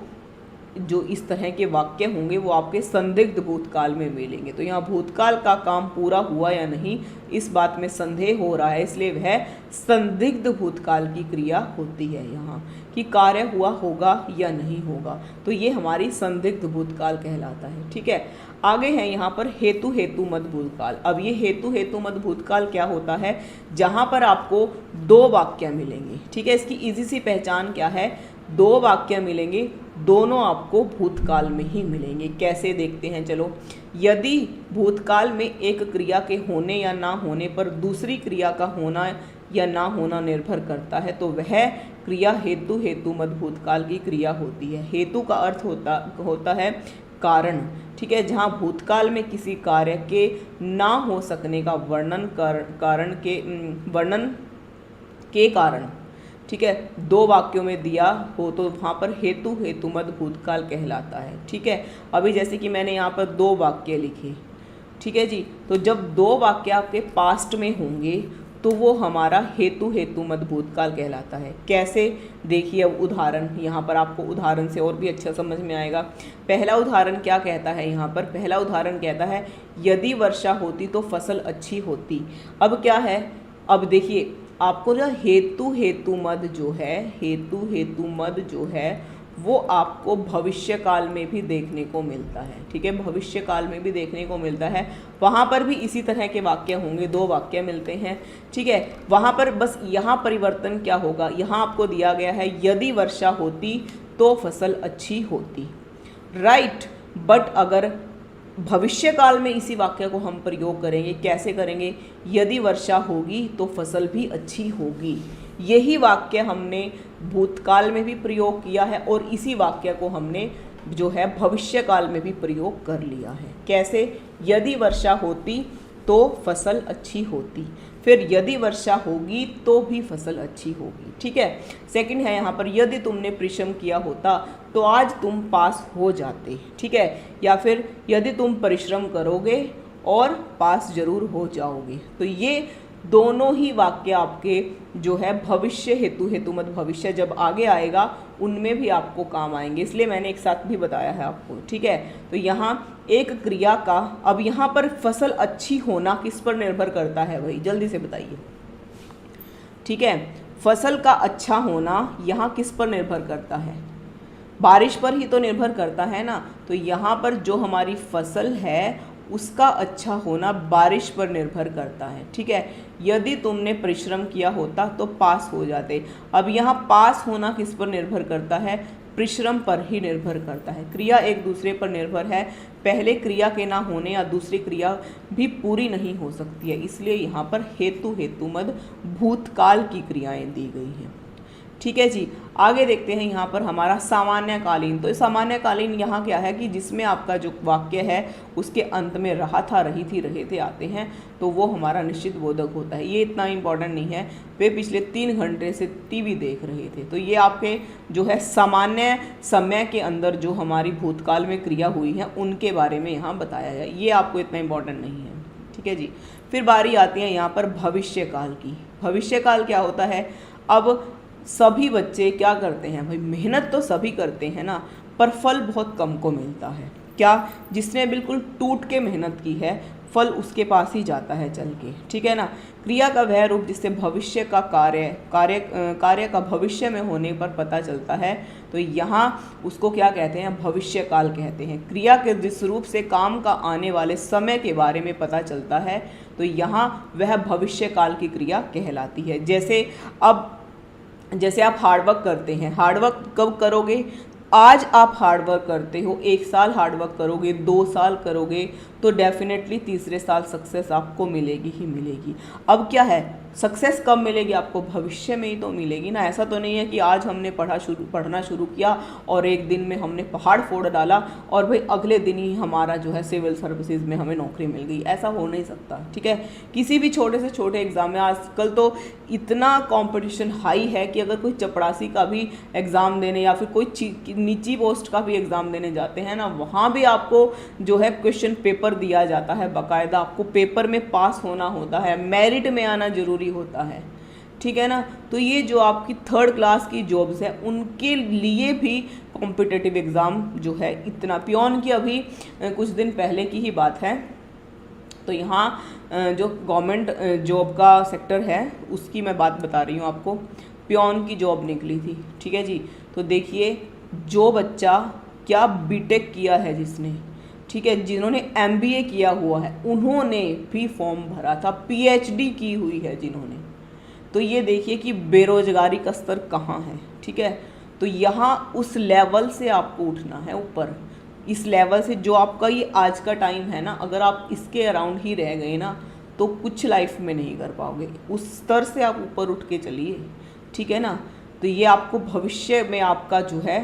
जो इस तरह के वाक्य होंगे वो आपके संदिग्ध भूतकाल में मिलेंगे। तो यहाँ भूतकाल का काम पूरा हुआ या नहीं, इस बात में संदेह हो रहा है, इसलिए वह संदिग्ध भूतकाल की क्रिया होती है यहाँ, कि कार्य हुआ होगा या नहीं होगा, तो ये हमारी संदिग्ध भूतकाल कहलाता है। ठीक है, आगे है यहाँ पर हेतु हेतु मत भूतकाल। अब ये हेतु हेतु मत भूतकाल क्या होता है, जहाँ पर आपको दो वाक्य मिलेंगे। ठीक है, इसकी इजी सी पहचान क्या है, दो वाक्य मिलेंगे, दोनों आपको भूतकाल में ही मिलेंगे। कैसे देखते हैं, चलो। यदि भूतकाल में एक क्रिया के होने या ना होने पर दूसरी क्रिया का होना या ना होना निर्भर करता है, तो वह क्रिया हेतु हेतु मत भूतकाल की क्रिया होती है। हेतु का अर्थ होता है कारण। ठीक है, जहाँ भूतकाल में किसी कार्य के ना हो सकने का वर्णन के कारण, ठीक है, दो वाक्यों में दिया हो तो वहाँ पर हेतु हेतुमत भूतकाल कहलाता है। ठीक है, अभी जैसे कि मैंने यहाँ पर दो वाक्य लिखे, ठीक है जी, तो जब दो वाक्य आपके पास्ट में होंगे तो वो हमारा हेतु हेतुमत भूतकाल कहलाता है। कैसे, देखिए अब उदाहरण, यहाँ पर आपको उदाहरण से और भी अच्छा समझ में आएगा। पहला उदाहरण क्या कहता है, यहाँ पर पहला उदाहरण कहता है यदि वर्षा होती तो फसल अच्छी होती। अब क्या है, अब देखिए आपको जो हेतु हेतुमद जो है, हेतु हेतुमद जो है वो आपको भविष्य काल में भी देखने को मिलता है। ठीक है, भविष्य काल में भी देखने को मिलता है, वहाँ पर भी इसी तरह के वाक्य होंगे, दो वाक्य मिलते हैं। ठीक है, वहाँ पर बस यहाँ परिवर्तन क्या होगा, यहाँ आपको दिया गया है यदि वर्षा होती तो फसल अच्छी होती, राइट। बट अगर भविष्य काल में इसी वाक्य को हम प्रयोग करेंगे, कैसे करेंगे, यदि वर्षा होगी तो फसल भी अच्छी होगी। यही वाक्य हमने भूतकाल में भी प्रयोग किया है और इसी वाक्य को हमने जो है भविष्य काल में भी प्रयोग कर लिया है। कैसे, यदि वर्षा होती तो फसल अच्छी होती। फिर फिर यदि वर्षा होगी तो भी फसल अच्छी होगी। ठीक है, सेकंड है यहाँ पर यदि तुमने परिश्रम किया होता तो आज तुम पास हो जाते। ठीक है, या फिर यदि तुम परिश्रम करोगे और पास जरूर हो जाओगे। तो ये दोनों ही वाक्य आपके जो है भविष्य हेतुमत भविष्य जब आगे आएगा उनमें भी आपको काम आएंगे, इसलिए मैंने एक साथ भी बताया है आपको। ठीक है, तो यहाँ एक क्रिया का, अब यहाँ पर फसल अच्छी होना किस पर निर्भर करता है भाई, जल्दी से बताइए। ठीक है, फसल का अच्छा होना यहाँ किस पर निर्भर करता है, बारिश पर ही तो निर्भर करता है ना। तो यहाँ पर जो हमारी फसल है उसका अच्छा होना बारिश पर निर्भर करता है। ठीक है, यदि तुमने परिश्रम किया होता तो पास हो जाते। अब यहाँ पास होना किस पर निर्भर करता है, परिश्रम पर ही निर्भर करता है। क्रिया एक दूसरे पर निर्भर है, पहले क्रिया के ना होने या दूसरी क्रिया भी पूरी नहीं हो सकती है, इसलिए यहाँ पर हेतुमद भूतकाल की क्रियाएं दी गई हैं। ठीक है जी, आगे देखते हैं यहाँ पर हमारा सामान्यकालीन। तो सामान्यकालीन यहाँ क्या है कि जिसमें आपका जो वाक्य है उसके अंत में रहा था, रही थी, रहे थे आते हैं, तो वो हमारा निश्चित बोधक होता है। ये इतना इम्पोर्टेंट नहीं है, वे पिछले 3 घंटे से टीवी देख रहे थे। तो ये आपके जो है सामान्य समय के अंदर जो हमारी भूतकाल में क्रिया हुई है उनके बारे में यहाँ बताया है, ये आपको इतना इम्पोर्टेंट नहीं है। ठीक है जी, फिर बारी आती है यहाँ पर भविष्यकाल की। भविष्यकाल क्या होता है, अब सभी बच्चे क्या करते हैं भाई, मेहनत तो सभी करते हैं ना, पर फल बहुत कम को मिलता है। क्या, जिसने बिल्कुल टूट के मेहनत की है फल उसके पास ही जाता है चल के। ठीक है ना, क्रिया का वह रूप जिससे भविष्य का कार्य का भविष्य में होने पर पता चलता है, तो यहाँ उसको क्या कहते हैं, भविष्यकाल कहते हैं। क्रिया के जिस रूप से काम का आने वाले समय के बारे में पता चलता है, तो यहाँ वह भविष्यकाल की क्रिया कहलाती है। जैसे आप हार्डवर्क करते हैं, हार्डवर्क कब करोगे, आज आप हार्डवर्क करते हो, 1 साल हार्डवर्क करोगे, 2 साल करोगे, तो डेफिनेटली तीसरे साल सक्सेस आपको मिलेगी ही मिलेगी। अब क्या है, सक्सेस कब मिलेगी आपको, भविष्य में ही तो मिलेगी ना। ऐसा तो नहीं है कि आज हमने पढ़ना शुरू किया और एक दिन में हमने पहाड़ फोड़ डाला और भाई अगले दिन ही हमारा जो है सिविल सर्विसेज में हमें नौकरी मिल गई, ऐसा हो नहीं सकता। ठीक है, किसी भी छोटे से छोटे एग्ज़ाम में आजकल तो इतना कंपटीशन हाई है कि अगर कोई चपरासी का भी एग्ज़ाम देने या फिर कोई नीची पोस्ट का भी एग्ज़ाम देने जाते हैं ना, वहाँ भी आपको जो है क्वेश्चन पेपर दिया जाता है बाकायदा, आपको पेपर में पास होना होता है, मेरिट में आना जरूरी होता है। ठीक है ना, तो ये जो आपकी 3rd क्लास की जॉब्स है उनके लिए भी कॉम्पिटिटिव एग्ज़ाम जो है इतना, पियोन की अभी कुछ दिन पहले की ही बात है, तो यहाँ जो गवर्नमेंट जॉब का सेक्टर है उसकी मैं बात बता रही हूँ आपको, पियोन की जॉब निकली थी। ठीक है जी, तो देखिए जो बच्चा क्या बीटेक किया है जिसने, ठीक है, जिन्होंने MBA किया हुआ है उन्होंने भी फॉर्म भरा था, PhD की हुई है जिन्होंने, तो ये देखिए कि बेरोजगारी का स्तर कहाँ है। ठीक है, तो यहाँ उस लेवल से आपको उठना है ऊपर, इस लेवल से जो आपका ये आज का टाइम है ना, अगर आप इसके अराउंड ही रह गए ना तो कुछ लाइफ में नहीं कर पाओगे, उस स्तर से आप ऊपर उठ के चलिए। ठीक है ना, तो ये आपको भविष्य में आपका जो है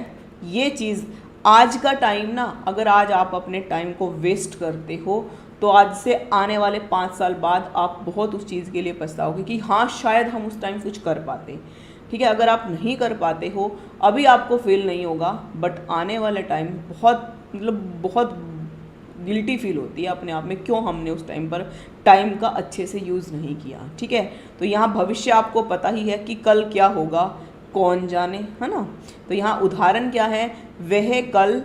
ये चीज़, आज का टाइम ना, अगर आज आप अपने टाइम को वेस्ट करते हो तो आज से आने वाले 5 साल बाद आप बहुत उस चीज़ के लिए पछताओगे कि हाँ शायद हम उस टाइम कुछ कर पाते। ठीक है, अगर आप नहीं कर पाते हो अभी आपको फील नहीं होगा, बट आने वाले टाइम बहुत गिल्टी फील होती है अपने आप में, क्यों हमने उस टाइम पर टाइम का अच्छे से यूज़ नहीं किया। ठीक है, तो यहाँ भविष्य आपको पता ही है कि कल क्या होगा कौन जाने, है ना। तो यहाँ उदाहरण क्या है, वह कल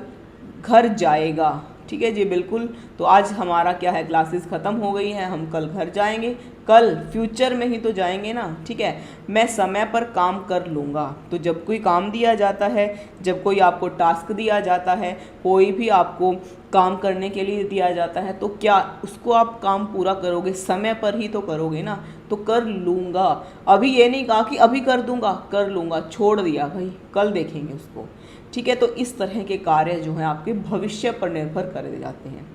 घर जाएगा। ठीक है जी, बिल्कुल। तो आज हमारा क्या है, क्लासेस ख़त्म हो गई हैं, हम कल घर जाएंगे, कल फ्यूचर में ही तो जाएंगे ना। ठीक है, मैं समय पर काम कर लूँगा। तो जब कोई काम दिया जाता है, जब कोई आपको टास्क दिया जाता है, कोई भी आपको काम करने के लिए दिया जाता है, तो क्या उसको आप काम पूरा करोगे, समय पर ही तो करोगे ना। तो कर लूँगा, अभी ये नहीं कहा कि अभी कर दूँगा, कर लूँगा छोड़ दिया भाई, कल देखेंगे उसको। ठीक है, तो इस तरह के कार्य जो हैं आपके भविष्य पर निर्भर कर जाते हैं।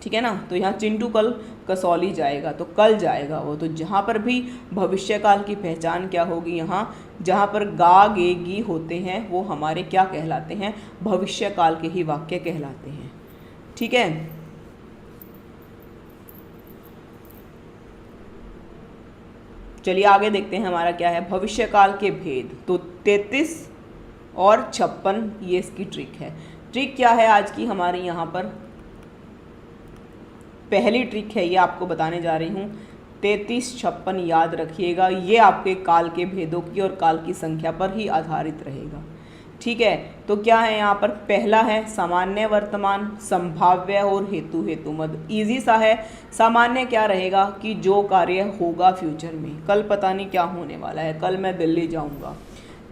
ठीक है ना, तो यहाँ चिंटू कल कसौली जाएगा, तो कल जाएगा वो। तो जहाँ पर भी भविष्यकाल की पहचान क्या होगी, यहाँ जहाँ पर गा गे गी होते हैं वो हमारे क्या कहलाते हैं, भविष्यकाल के ही वाक्य कहलाते हैं। ठीक है, चलिए आगे देखते हैं हमारा क्या है भविष्य काल के भेद। तो 33 और 56 ये इसकी ट्रिक है। ट्रिक क्या है आज की हमारी यहाँ पर पहली ट्रिक है, ये आपको बताने जा रही हूँ। 33, 56 याद रखिएगा, ये आपके काल के भेदों की और काल की संख्या पर ही आधारित रहेगा। ठीक है, तो क्या है यहाँ पर, पहला है सामान्य वर्तमान, संभाव्य और हेतु हेतुमद। इजी सा है। सामान्य क्या रहेगा कि जो कार्य होगा फ्यूचर में, कल पता नहीं क्या होने वाला है, कल मैं दिल्ली जाऊँगा।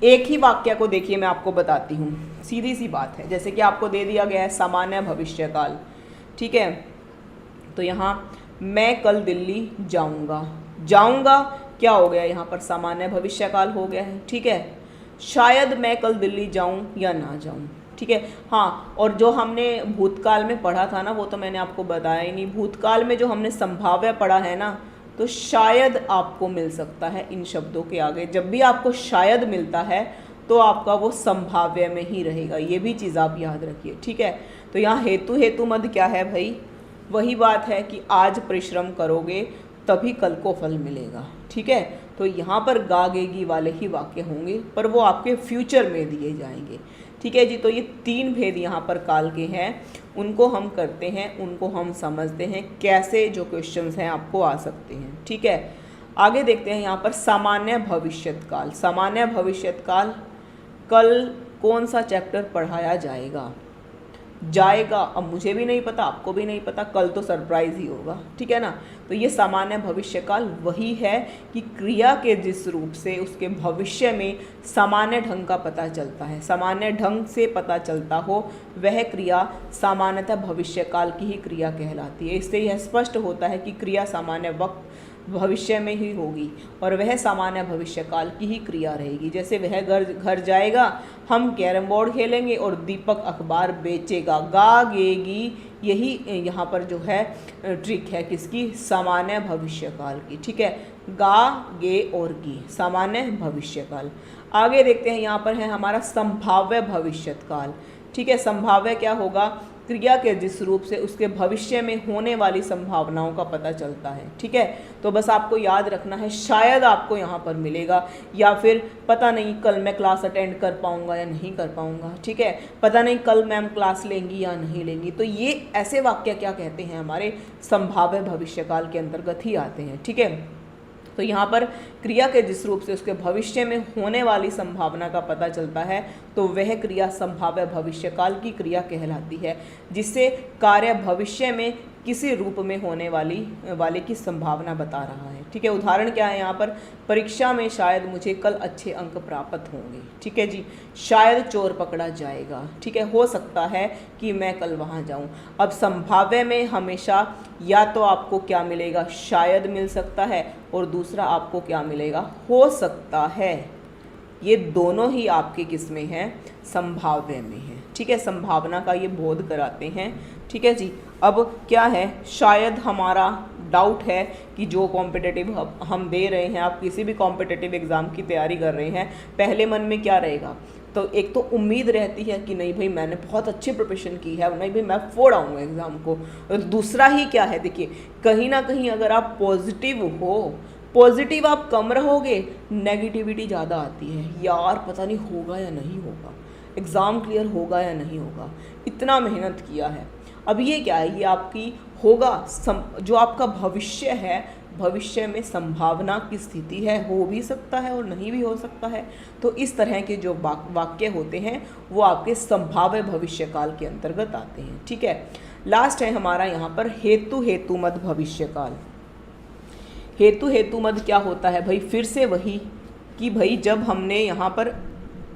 एक ही वाक्य को देखिए मैं आपको बताती हूँ, सीधी सी बात है। जैसे कि आपको दे दिया गया है सामान्य भविष्यकाल, ठीक है, तो यहाँ मैं कल दिल्ली जाऊँगा, जाऊँगा क्या हो गया यहाँ पर, सामान्य भविष्यकाल हो गया है। ठीक है, शायद मैं कल दिल्ली जाऊँ या ना जाऊँ। ठीक है, हाँ, और जो हमने भूतकाल में पढ़ा था ना, वो तो मैंने आपको बताया ही नहीं। भूतकाल में जो हमने संभाव्य पढ़ा है ना, तो शायद आपको मिल सकता है इन शब्दों के आगे। जब भी आपको शायद मिलता है तो आपका वो संभाव्य में ही रहेगा, ये भी चीज़ आप याद रखिए। ठीक है, तो यहाँ हेतु हेतु मद क्या है भाई, वही बात है कि आज परिश्रम करोगे तभी कल को फल मिलेगा। ठीक है, तो यहाँ पर गागेगी वाले ही वाक्य होंगे, पर वो आपके फ्यूचर में दिए जाएंगे। ठीक है जी, तो ये 3 भेद यहाँ पर काल के हैं, उनको हम करते हैं, उनको हम समझते हैं कैसे जो क्वेश्चंस हैं आपको आ सकते हैं। ठीक है, आगे देखते हैं यहाँ पर सामान्य भविष्यत काल। सामान्य भविष्यत काल कल कौन सा चैप्टर पढ़ाया जाएगा, अब मुझे भी नहीं पता, आपको भी नहीं पता, कल तो सरप्राइज ही होगा। ठीक है ना, तो ये सामान्य भविष्यकाल वही है कि क्रिया के जिस रूप से उसके भविष्य में सामान्य ढंग का पता चलता है, सामान्य ढंग से पता चलता हो, वह क्रिया सामान्यतः भविष्यकाल की ही क्रिया कहलाती है। इससे यह स्पष्ट होता है कि क्रिया सामान्य वक्त भविष्य में ही होगी और वह सामान्य भविष्यकाल की ही क्रिया रहेगी। जैसे वह घर जाएगा, हम कैरम बोर्ड खेलेंगे और दीपक अखबार बेचेगा। गागेगी, यही यहाँ पर जो है ट्रिक है किसकी, सामान्य भविष्यकाल की। ठीक है, गा, गे और गी, सामान्य भविष्यकाल। आगे देखते हैं, यहाँ पर है हमारा संभाव्य भविष्यकाल। ठीक है, संभाव्य क्या होगा, क्रिया के जिस रूप से उसके भविष्य में होने वाली संभावनाओं का पता चलता है। ठीक है, तो बस आपको याद रखना है, शायद आपको यहाँ पर मिलेगा, या फिर पता नहीं कल मैं क्लास अटेंड कर पाऊँगा या नहीं कर पाऊँगा। ठीक है, पता नहीं कल मैम क्लास लेंगी या नहीं लेंगी। तो ये ऐसे वाक्य क्या कहते हैं, हमारे संभाव्य भविष्यकाल के अंतर्गत ही आते हैं। ठीक है, तो यहाँ पर क्रिया के जिस रूप से उसके भविष्य में होने वाली संभावना का पता चलता है, तो वह क्रिया संभाव्य भविष्यकाल की क्रिया कहलाती है, जिससे कार्य भविष्य में किसी रूप में होने वाले की संभावना बता रहा है। ठीक है, उदाहरण क्या है यहाँ पर, परीक्षा में शायद मुझे कल अच्छे अंक प्राप्त होंगे। ठीक है जी, शायद चोर पकड़ा जाएगा। ठीक है, हो सकता है कि मैं कल वहाँ जाऊँ। अब संभाव्य में हमेशा या तो आपको क्या मिलेगा, शायद मिल सकता है, और दूसरा आपको क्या मिलेगा, हो सकता है। ये दोनों ही आपके किस में हैं, संभाव्य में है। ठीक है, संभावना का ये बोध कराते हैं। ठीक है जी, अब क्या है, शायद हमारा डाउट है कि जो कॉम्पिटिटिव हम दे रहे हैं, आप किसी भी कॉम्पिटिटिव एग्ज़ाम की तैयारी कर रहे हैं, पहले मन में क्या रहेगा, तो एक तो उम्मीद रहती है कि नहीं भाई मैंने बहुत अच्छी प्रिपरेशन की है, नहीं भाई मैं फोड़ आऊँगा एग्ज़ाम को। और दूसरा ही क्या है, देखिए कहीं ना कहीं अगर आप पॉजिटिव हो, पॉजिटिव आप कम रहोगे, नेगेटिविटी ज़्यादा आती है, यार पता नहीं होगा या नहीं होगा, एग्ज़ाम क्लियर होगा या नहीं होगा, इतना मेहनत किया है। अब ये क्या है, ये आपकी होगा जो आपका भविष्य है, भविष्य में संभावना की स्थिति है, हो भी सकता है और नहीं भी हो सकता है। तो इस तरह के जो वाक्य होते हैं वो आपके संभाव्य भविष्यकाल के अंतर्गत आते हैं। ठीक है, लास्ट है हमारा यहाँ पर हेतु हेतुमद भविष्यकाल। हेतु हेतुमद क्या होता है भाई, फिर से वही कि भाई जब हमने यहाँ पर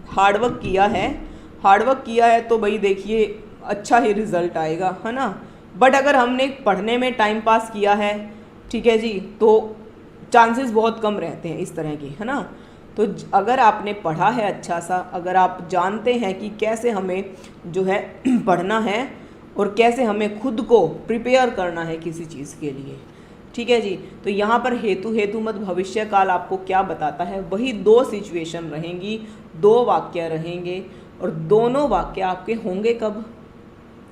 हार्डवर्क किया है तो भाई देखिए अच्छा ही रिजल्ट आएगा, है ना। बट अगर हमने पढ़ने में टाइम पास किया है, ठीक है जी, तो चांसेस बहुत कम रहते हैं इस तरह के, है ना। तो अगर आपने पढ़ा है अच्छा सा, अगर आप जानते हैं कि कैसे हमें जो है पढ़ना है और कैसे हमें खुद को प्रिपेयर करना है किसी चीज़ के लिए, ठीक है जी, तो यहाँ पर हेतु हेतुमद भविष्यकाल आपको क्या बताता है, वही 2 सिचुएशन रहेंगी, 2 वाक्य रहेंगे, और दोनों वाक्य आपके होंगे कब,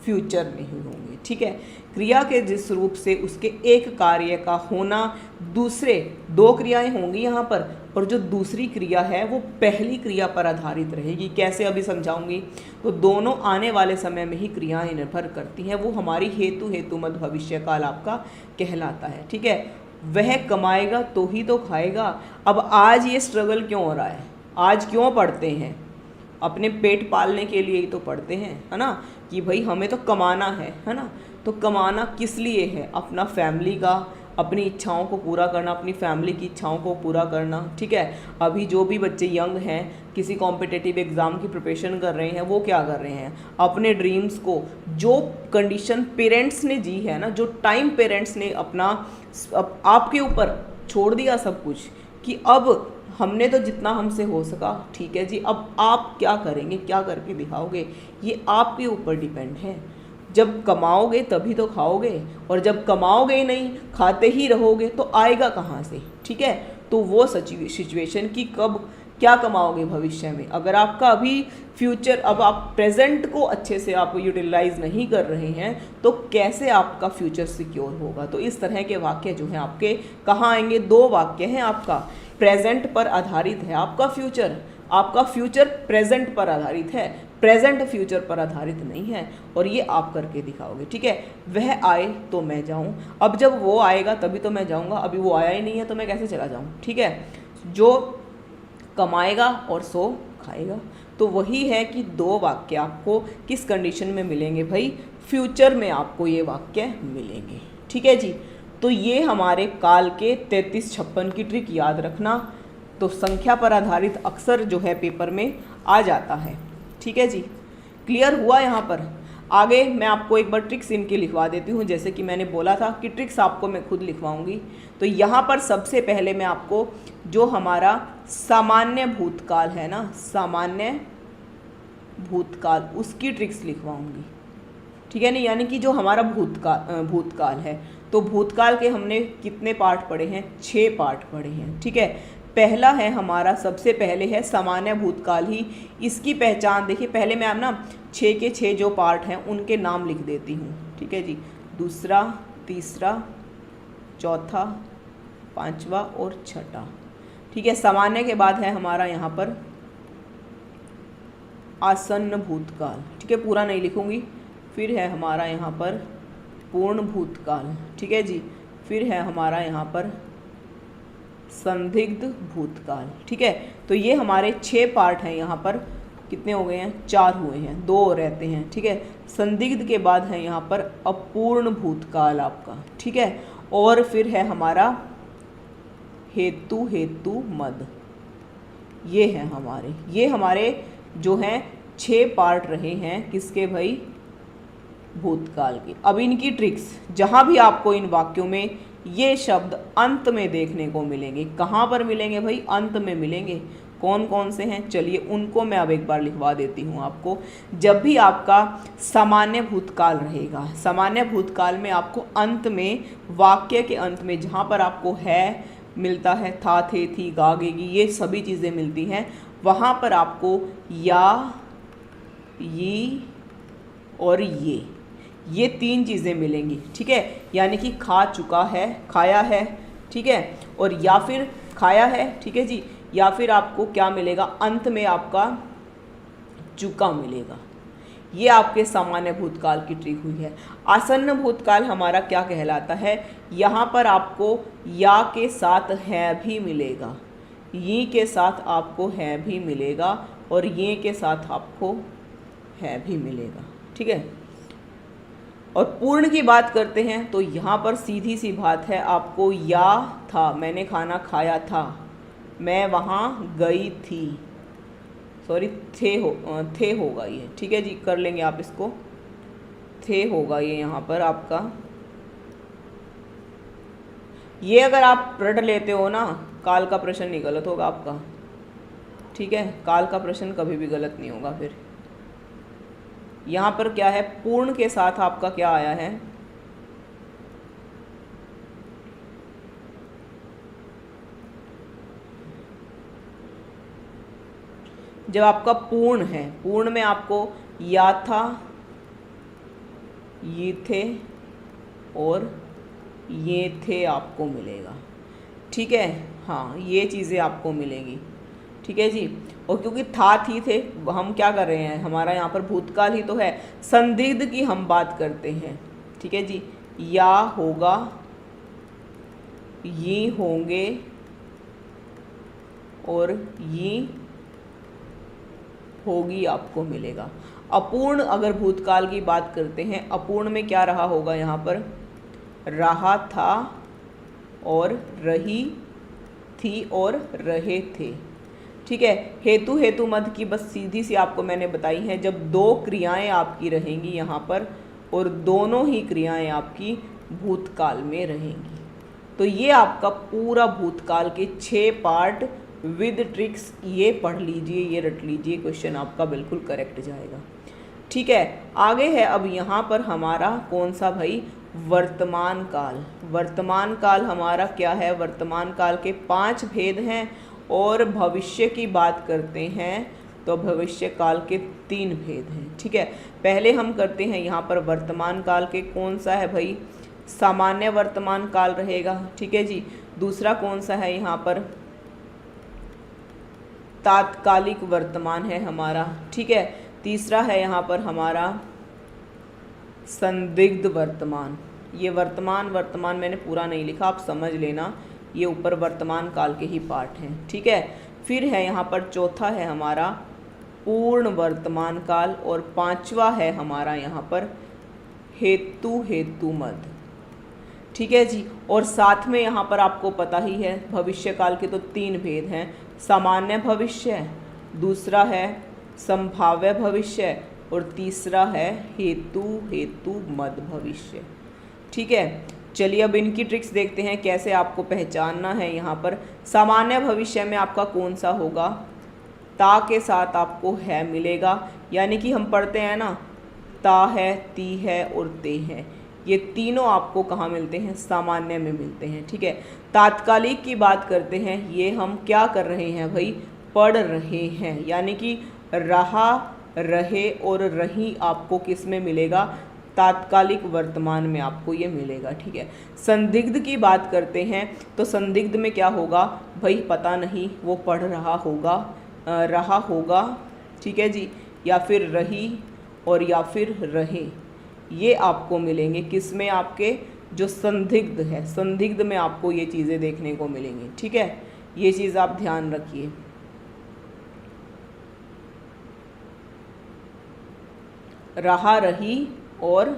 फ्यूचर में ही होंगे। ठीक है। क्रिया के जिस रूप से उसके एक कार्य का होना दूसरे दो क्रियाएं होंगी यहाँ पर, और जो दूसरी क्रिया है वो पहली क्रिया पर आधारित रहेगी। कैसे अभी समझाऊंगी। तो दोनों आने वाले समय में ही क्रियाएं निर्भर करती हैं, वो हमारी हेतु मद भविष्य काल आपका कहलाता है, ठीक है। वह कमाएगा तो ही तो खाएगा। अब आज ये स्ट्रगल क्यों हो रहा है, आज क्यों पढ़ते हैं, अपने पेट पालने के लिए ही तो पढ़ते हैं, है ना, कि भाई हमें तो कमाना है ना। तो कमाना किस लिए है, अपना फैमिली का, अपनी इच्छाओं को पूरा करना, अपनी फैमिली की इच्छाओं को पूरा करना, ठीक है। अभी जो भी बच्चे यंग हैं, किसी कॉम्पिटिटिव एग्ज़ाम की प्रिपरेशन कर रहे हैं, वो क्या कर रहे हैं, अपने ड्रीम्स को, जो कंडीशन पेरेंट्स ने जी है ना, जो टाइम पेरेंट्स ने अपना आपके ऊपर छोड़ दिया सब कुछ, कि अब हमने तो जितना हमसे हो सका, ठीक है जी, अब आप क्या करेंगे, क्या करके दिखाओगे, ये आपके ऊपर डिपेंड है। जब कमाओगे तभी तो खाओगे, और जब कमाओगे ही नहीं, खाते ही रहोगे, तो आएगा कहाँ से, ठीक है। तो वो सिचुएशन कि कब क्या कमाओगे भविष्य में, अगर आपका अभी फ्यूचर, अब आप प्रेजेंट को अच्छे से आप यूटिलाइज नहीं कर रहे हैं, तो कैसे आपका फ्यूचर सिक्योर होगा। तो इस तरह के वाक्य जो हैं आपके कहाँ आएंगे, दो वाक्य हैं। आपका प्रेजेंट पर आधारित है आपका फ्यूचर प्रेजेंट पर आधारित है, प्रेजेंट फ्यूचर पर आधारित नहीं है, और ये आप करके दिखाओगे, ठीक है। वह आए तो मैं जाऊं, अब जब वो आएगा तभी तो मैं जाऊंगा, अभी वो आया ही नहीं है तो मैं कैसे चला जाऊं, ठीक है। जो कमाएगा और सो खाएगा। तो वही है कि दो वाक्य आपको किस कंडीशन में मिलेंगे भाई, फ्यूचर में आपको ये वाक्य मिलेंगे, ठीक है जी। तो ये हमारे काल के 33-56 की ट्रिक याद रखना। तो संख्या पर आधारित अक्सर जो है पेपर में आ जाता है, ठीक है जी। क्लियर हुआ यहाँ पर। आगे मैं आपको एक बार ट्रिक्स इनकी लिखवा देती हूँ, जैसे कि मैंने बोला था कि ट्रिक्स आपको मैं खुद लिखवाऊंगी। तो यहाँ पर सबसे पहले मैं आपको जो हमारा सामान्य भूतकाल है ना, सामान्य भूतकाल, उसकी ट्रिक्स लिखवाऊंगी, ठीक है नहीं, यानी कि जो हमारा भूतकाल है। तो भूतकाल के हमने कितने पार्ट पढ़े हैं, 6 पार्ट पढ़े हैं, ठीक है। पहला है हमारा, सबसे पहले है सामान्य भूतकाल ही, इसकी पहचान देखिए। पहले मैं आप ना 6 के 6 जो पार्ट हैं उनके नाम लिख देती हूँ, ठीक है जी। दूसरा, तीसरा, चौथा, पांचवा और छठा, ठीक है। सामान्य के बाद है हमारा यहाँ पर आसन्न भूतकाल, ठीक है, पूरा नहीं लिखूँगी। फिर है हमारा यहाँ पर पूर्ण भूतकाल, ठीक है जी। फिर है हमारा यहाँ पर संदिग्ध भूतकाल, ठीक है। तो ये हमारे 6 पार्ट हैं। यहाँ पर कितने हो गए हैं, 4 हुए हैं, 2 रहते हैं, ठीक है। संदिग्ध के बाद है यहाँ पर अपूर्ण भूतकाल आपका, ठीक है। और फिर है हमारा हेतु मद, ये हमारे जो हैं 6 पार्ट रहे हैं किसके भाई, भूतकाल के। अब इनकी ट्रिक्स, जहाँ भी आपको इन वाक्यों में ये शब्द अंत में देखने को मिलेंगे, कहाँ पर मिलेंगे भाई, अंत में मिलेंगे। कौन कौन से हैं, चलिए उनको मैं अब एक बार लिखवा देती हूँ आपको। जब भी आपका सामान्य भूतकाल रहेगा, सामान्य भूतकाल में आपको अंत में, वाक्य के अंत में जहाँ पर आपको है मिलता है, था, थे, थी, गा, गेगी, ये सभी चीज़ें मिलती हैं, वहाँ पर आपको या, ये और ये 3 चीज़ें मिलेंगी, ठीक है। यानी कि खा चुका है, खाया है, ठीक है, और या फिर खाया है, ठीक है जी। या फिर आपको क्या मिलेगा, अंत में आपका चुका मिलेगा। ये आपके सामान्य भूतकाल की ट्रिक हुई है। आसन्न भूतकाल हमारा क्या कहलाता है, यहाँ पर आपको या के साथ है भी मिलेगा, ये के साथ आपको है भी मिलेगा, और ये के साथ आपको है भी मिलेगा, ठीक है। और पूर्ण की बात करते हैं तो यहाँ पर सीधी सी बात है, आपको या था, मैंने खाना खाया था, मैं वहाँ गई थी, सॉरी थे होगा ये, ठीक है जी, कर लेंगे आप इसको, थे होगा ये यहाँ पर आपका। ये अगर आप रट लेते हो ना, काल का प्रश्न नहीं गलत होगा आपका, ठीक है। काल का प्रश्न कभी भी गलत नहीं होगा। फिर यहाँ पर क्या है, पूर्ण के साथ आपका क्या आया है, जब आपका पूर्ण है, पूर्ण में आपको या था, ये थे और ये थे आपको मिलेगा। ठीक है, हाँ ये चीज़ें आपको मिलेंगी। ठीक है जी। और क्योंकि था थी थे हम क्या कर रहे हैं, हमारा यहाँ पर भूतकाल ही तो है, संदिग्ध की हम बात करते हैं। ठीक है जी। या होगा, ये होंगे और ये होगी आपको मिलेगा। अपूर्ण अगर भूतकाल की बात करते हैं, अपूर्ण में क्या रहा होगा, यहाँ पर रहा था और रही थी और रहे थे। ठीक है। हेतु हेतु मद की बस सीधी सी आपको मैंने बताई है, जब दो क्रियाएं आपकी रहेंगी यहाँ पर और दोनों ही क्रियाएं आपकी भूतकाल में रहेंगी, तो ये आपका पूरा भूतकाल के 6 पार्ट विद ट्रिक्स ये पढ़ लीजिए, ये रट लीजिए, क्वेश्चन आपका बिल्कुल करेक्ट जाएगा। ठीक है। आगे है अब यहाँ पर हमारा कौन सा भाई, वर्तमान काल। वर्तमान काल हमारा क्या है, वर्तमान काल के 5 भेद हैं और भविष्य की बात करते हैं तो भविष्य काल के 3 भेद हैं। ठीक है। पहले हम करते हैं यहाँ पर वर्तमान काल के, कौन सा है भाई, सामान्य वर्तमान काल रहेगा। ठीक है जी। दूसरा कौन सा है यहाँ पर, तात्कालिक वर्तमान है हमारा। ठीक है। तीसरा है यहाँ पर हमारा संदिग्ध वर्तमान। ये वर्तमान मैंने पूरा नहीं लिखा, आप समझ लेना, ये ऊपर वर्तमान काल के ही पार्ट हैं। ठीक है। फिर है यहाँ पर चौथा है हमारा पूर्ण वर्तमान काल और 5वां है हमारा यहाँ पर हेतु मद। ठीक है जी। और साथ में यहाँ पर आपको पता ही है भविष्य काल के तो 3 भेद हैं, सामान्य भविष्य, दूसरा है संभाव्य भविष्य और तीसरा है हेतु मद भविष्य। ठीक है। चलिए अब इनकी ट्रिक्स देखते हैं कैसे आपको पहचानना है। यहाँ पर सामान्य भविष्य में आपका कौन सा होगा, ता के साथ आपको है मिलेगा, यानी कि हम पढ़ते हैं ना, ता है, ती है और ते है, ये तीनों आपको कहाँ मिलते हैं, सामान्य में मिलते हैं। ठीक है। तात्कालिक की बात करते हैं, ये हम क्या कर रहे हैं भाई, पढ़ रहे हैं, यानी कि रहा, रहे और रही आपको किस में मिलेगा, तात्कालिक वर्तमान में आपको ये मिलेगा। ठीक है। संदिग्ध की बात करते हैं तो संदिग्ध में क्या होगा भाई, पता नहीं, वो पढ़ रहा होगा। ठीक है जी। या फिर रही और या फिर रहे, ये आपको मिलेंगे किस में, आपके जो संदिग्ध है, संदिग्ध में आपको ये चीज़ें देखने को मिलेंगी। ठीक है। ये चीज़ आप ध्यान रखिए। रहा, रही और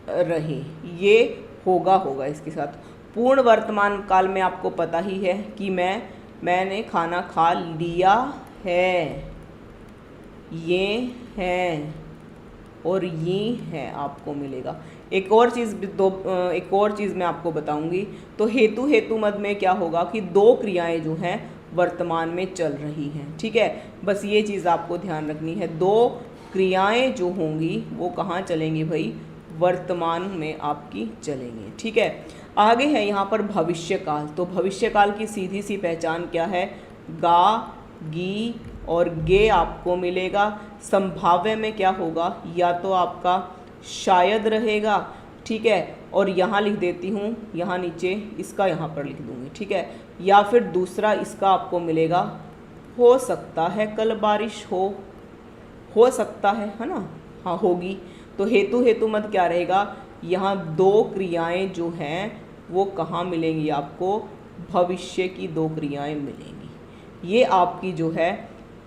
रहे, ये होगा इसके साथ। पूर्ण वर्तमान काल में आपको पता ही है कि मैंने खाना खा लिया है, ये है और ये है आपको मिलेगा। एक और चीज़ मैं आपको बताऊंगी, तो हेतु मद में क्या होगा कि 2 क्रियाएं जो हैं वर्तमान में चल रही हैं। ठीक है। बस ये चीज़ आपको ध्यान रखनी है, 2 क्रियाएं जो होंगी वो कहाँ चलेंगी भाई, वर्तमान में आपकी चलेंगी। ठीक है। आगे है यहाँ पर भविष्य काल। तो भविष्य काल की सीधी सी पहचान क्या है, गा, गी और गे आपको मिलेगा। संभाव्य में क्या होगा, या तो आपका शायद रहेगा। ठीक है। और यहाँ लिख देती हूँ, यहाँ नीचे इसका यहाँ पर लिख दूँगी। ठीक है। या फिर दूसरा इसका आपको मिलेगा, हो सकता है कल बारिश हो सकता है ना, हाँ होगी। तो हेतु मत क्या रहेगा, यहाँ 2 क्रियाएं जो हैं वो कहाँ मिलेंगी आपको, भविष्य की 2 क्रियाएं मिलेंगी। ये आपकी जो है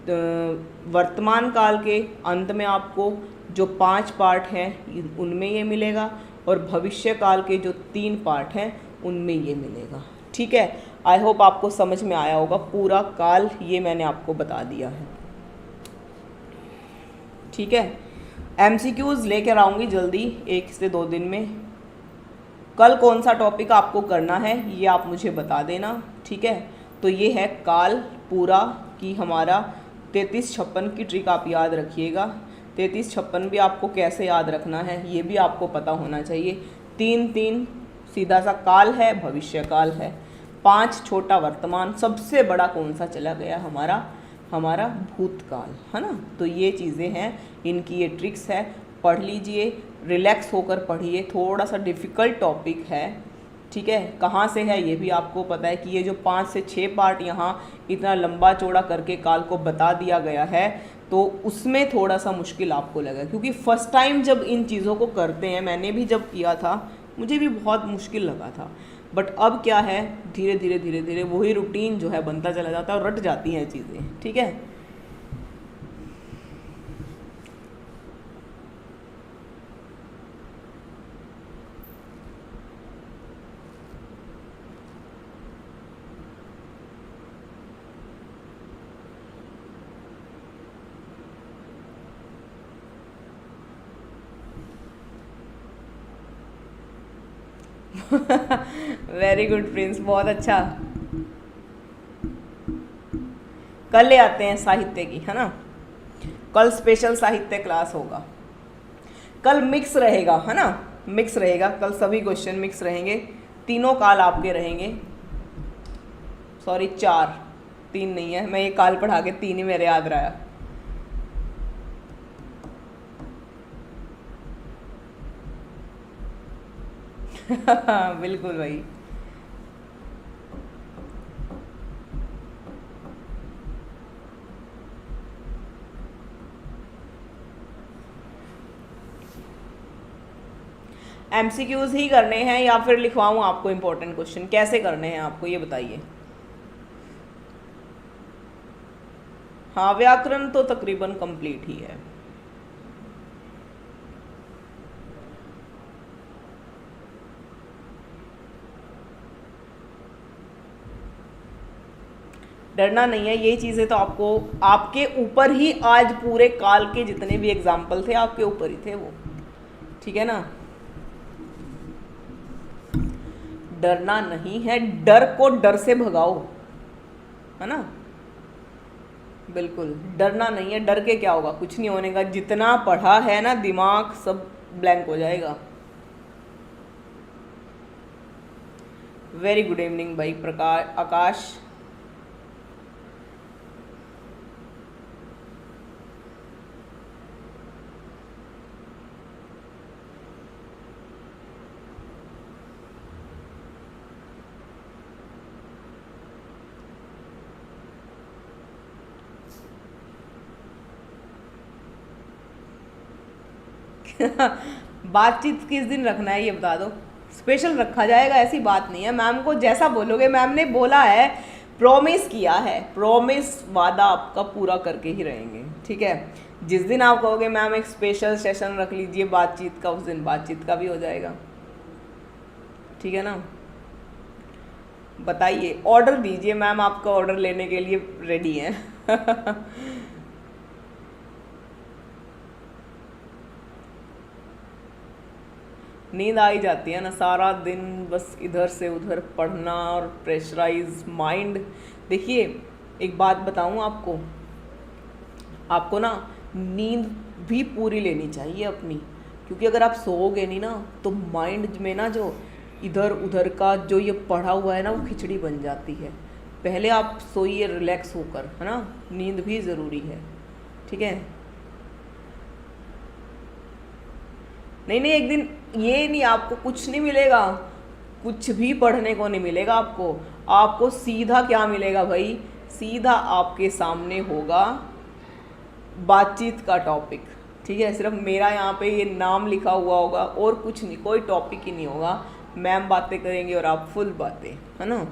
वर्तमान काल के अंत में आपको जो 5 पार्ट हैं उनमें ये मिलेगा और भविष्य काल के जो 3 पार्ट हैं उनमें ये मिलेगा। ठीक है। आई होप आपको समझ में आया होगा, पूरा काल ये मैंने आपको बता दिया है। ठीक है। MCQs लेकर आऊँगी जल्दी 1 से 2 दिन में। कल कौन सा टॉपिक आपको करना है ये आप मुझे बता देना। ठीक है। तो ये है काल पूरा की हमारा 33-56 की ट्रिक आप याद रखिएगा। 33-56 भी आपको कैसे याद रखना है ये भी आपको पता होना चाहिए। 3 सीधा सा काल है, भविष्य काल है, 5 छोटा वर्तमान, सबसे बड़ा कौन सा चला गया हमारा भूतकाल, है ना। तो ये चीज़ें हैं, इनकी ये ट्रिक्स है। पढ़ लीजिए, रिलैक्स होकर पढ़िए, थोड़ा सा डिफ़िकल्ट टॉपिक है, ठीक है। कहाँ से है ये भी आपको पता है कि ये जो 5 से 6 पार्ट यहाँ इतना लंबा चौड़ा करके काल को बता दिया गया है, तो उसमें थोड़ा सा मुश्किल आपको लगा, क्योंकि फर्स्ट टाइम जब इन चीज़ों को करते हैं, मैंने भी जब किया था मुझे भी बहुत मुश्किल लगा था, बट अब क्या है, धीरे धीरे धीरे धीरे वही रूटीन जो है बनता चला जाता है और रट जाती हैं चीज़ें, ठीक है। वेरी गुड प्रिंस, बहुत अच्छा। कल ले आते हैं साहित्य की, है ना, कल स्पेशल साहित्य क्लास होगा, कल मिक्स रहेगा, है ना, मिक्स रहेगा कल, सभी क्वेश्चन मिक्स रहेंगे, तीनों काल आपके रहेंगे, सॉरी 4, 3 नहीं है, मैं ये काल पढ़ा के 3 ही मेरे याद रहा। बिल्कुल भाई। एमसीक्यूज ही करने हैं या फिर लिखवाऊं आपको इंपॉर्टेंट क्वेश्चन, कैसे करने हैं आपको ये बताइए। हाँ, व्याकरण तो तकरीबन कंप्लीट ही है। डरना नहीं है, ये चीज़ें तो आपको, आपके ऊपर ही आज पूरे काल के जितने भी एग्जाम्पल थे आपके ऊपर ही थे वो, ठीक है ना। डरना नहीं है, डर को डर से भगाओ, है ना, बिल्कुल डरना नहीं है। डर के क्या होगा, कुछ नहीं होने का, जितना पढ़ा है ना दिमाग सब ब्लैंक हो जाएगा। वेरी गुड इवनिंग भाई प्रकाश, आकाश। बातचीत किस दिन रखना है ये बता दो, स्पेशल रखा जाएगा, ऐसी बात नहीं है। मैम को जैसा बोलोगे, मैम ने बोला है, प्रॉमिस किया है, प्रॉमिस वादा आपका पूरा करके ही रहेंगे, ठीक है। जिस दिन आप कहोगे मैम एक स्पेशल सेशन रख लीजिए बातचीत का, उस दिन बातचीत का भी हो जाएगा, ठीक है ना। बताइए, ऑर्डर दीजिए, मैम आपका ऑर्डर लेने के लिए रेडी है। नींद आ ही जाती है ना, सारा दिन बस इधर से उधर पढ़ना और प्रेशराइज माइंड। देखिए एक बात बताऊं आपको, आपको ना नींद भी पूरी लेनी चाहिए अपनी, क्योंकि अगर आप सोओगे नहीं ना तो माइंड में ना जो इधर उधर का जो ये पढ़ा हुआ है ना वो खिचड़ी बन जाती है। पहले आप सोइए रिलैक्स होकर, है ना, नींद भी ज़रूरी है, ठीक है। नहीं नहीं, एक दिन ये नहीं, आपको कुछ नहीं मिलेगा, कुछ भी पढ़ने को नहीं मिलेगा आपको। आपको सीधा क्या मिलेगा भाई, सीधा आपके सामने होगा बातचीत का टॉपिक, ठीक है। सिर्फ मेरा यहाँ पे ये नाम लिखा हुआ होगा और कुछ नहीं, कोई टॉपिक ही नहीं होगा। मैम बातें करेंगे और आप फुल बातें, है ना।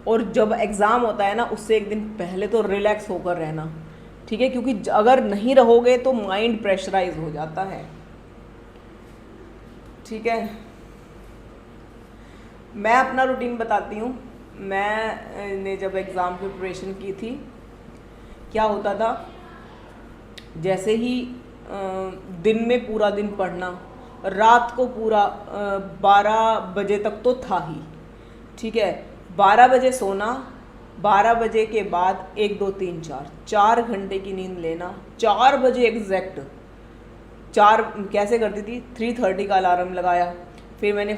और जब एग्ज़ाम होता है ना उससे एक दिन पहले तो रिलैक्स होकर रहना, ठीक है, क्योंकि अगर नहीं रहोगे तो माइंड प्रेशराइज हो जाता है, ठीक है। मैं अपना रूटीन बताती हूँ। मैंने जब एग्ज़ाम की प्रिपरेशन की थी, क्या होता था, जैसे ही दिन में पूरा दिन पढ़ना, रात को पूरा 12 बजे तक तो था ही, ठीक है। 12 बजे सोना, 12 बजे के बाद 1 2 3 4 घंटे की नींद लेना, 4 बजे एग्जैक्ट। 4 कैसे करती थी, 3:30 का अलार्म लगाया, फिर मैंने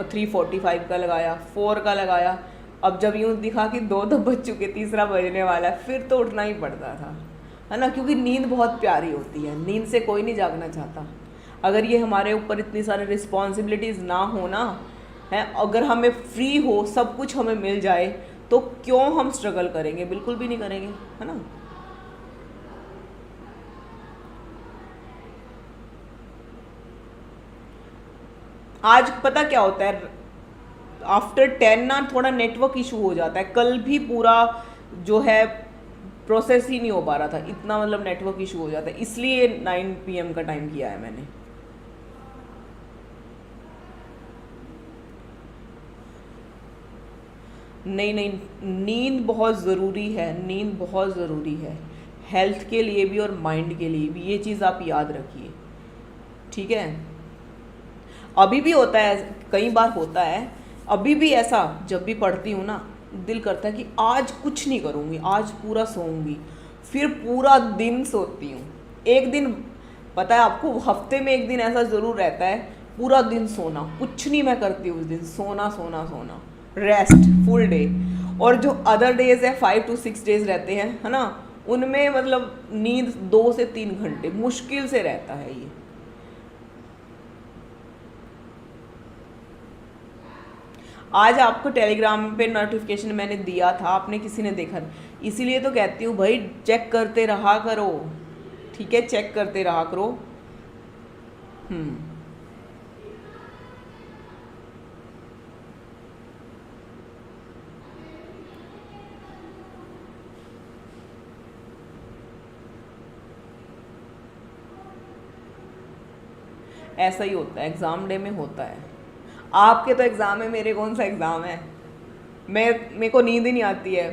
3:45 का लगाया, 4 का लगाया। अब जब यूँ दिखा कि 2 बज चुके, तीसरा बजने वाला है, फिर तो उठना ही पड़ता था, है ना, क्योंकि नींद बहुत प्यारी होती है, नींद से कोई नहीं जागना चाहता। अगर ये हमारे ऊपर इतनी सारी रिस्पॉन्सिबिलिटीज़ ना हो ना, है, अगर हमें फ्री हो, सब कुछ हमें मिल जाए, तो क्यों हम स्ट्रगल करेंगे, बिल्कुल भी नहीं करेंगे, है ना। आज पता क्या होता है, आफ्टर 10 ना थोड़ा नेटवर्क इशू हो जाता है। कल भी पूरा जो है प्रोसेस ही नहीं हो पा रहा था, इतना मतलब नेटवर्क इशू हो जाता है, इसलिए 9 PM का टाइम किया है मैंने। नहीं नहीं, नींद बहुत ज़रूरी है, नींद बहुत ज़रूरी है, हेल्थ के लिए भी और माइंड के लिए भी, ये चीज़ आप याद रखिए, ठीक है। अभी भी होता है, कई बार होता है, अभी भी ऐसा, जब भी पढ़ती हूँ ना, दिल करता है कि आज कुछ नहीं करूँगी, आज पूरा सोऊंगी, फिर पूरा दिन सोती हूँ। एक दिन, पता है आपको, हफ्ते में एक दिन ऐसा ज़रूर रहता है, पूरा दिन सोना, कुछ नहीं मैं करती उस दिन, सोना सोना सोना, रेस्ट फुल डे। और जो अदर डेज है, 5 to 6 डेज रहते हैं, है ना, उनमें मतलब नींद 2 से 3 घंटे मुश्किल से रहता है ये। आज आपको टेलीग्राम पे नोटिफिकेशन मैंने दिया था, आपने किसी ने देखा नहीं, इसीलिए तो कहती हूँ भाई चेक करते रहा करो, ठीक है, चेक करते रहा करो। ऐसा ही होता है, एग्ज़ाम डे में होता है। आपके तो एग्ज़ाम है, मेरे कौन सा एग्ज़ाम है, मेरे को नींद ही नहीं आती है।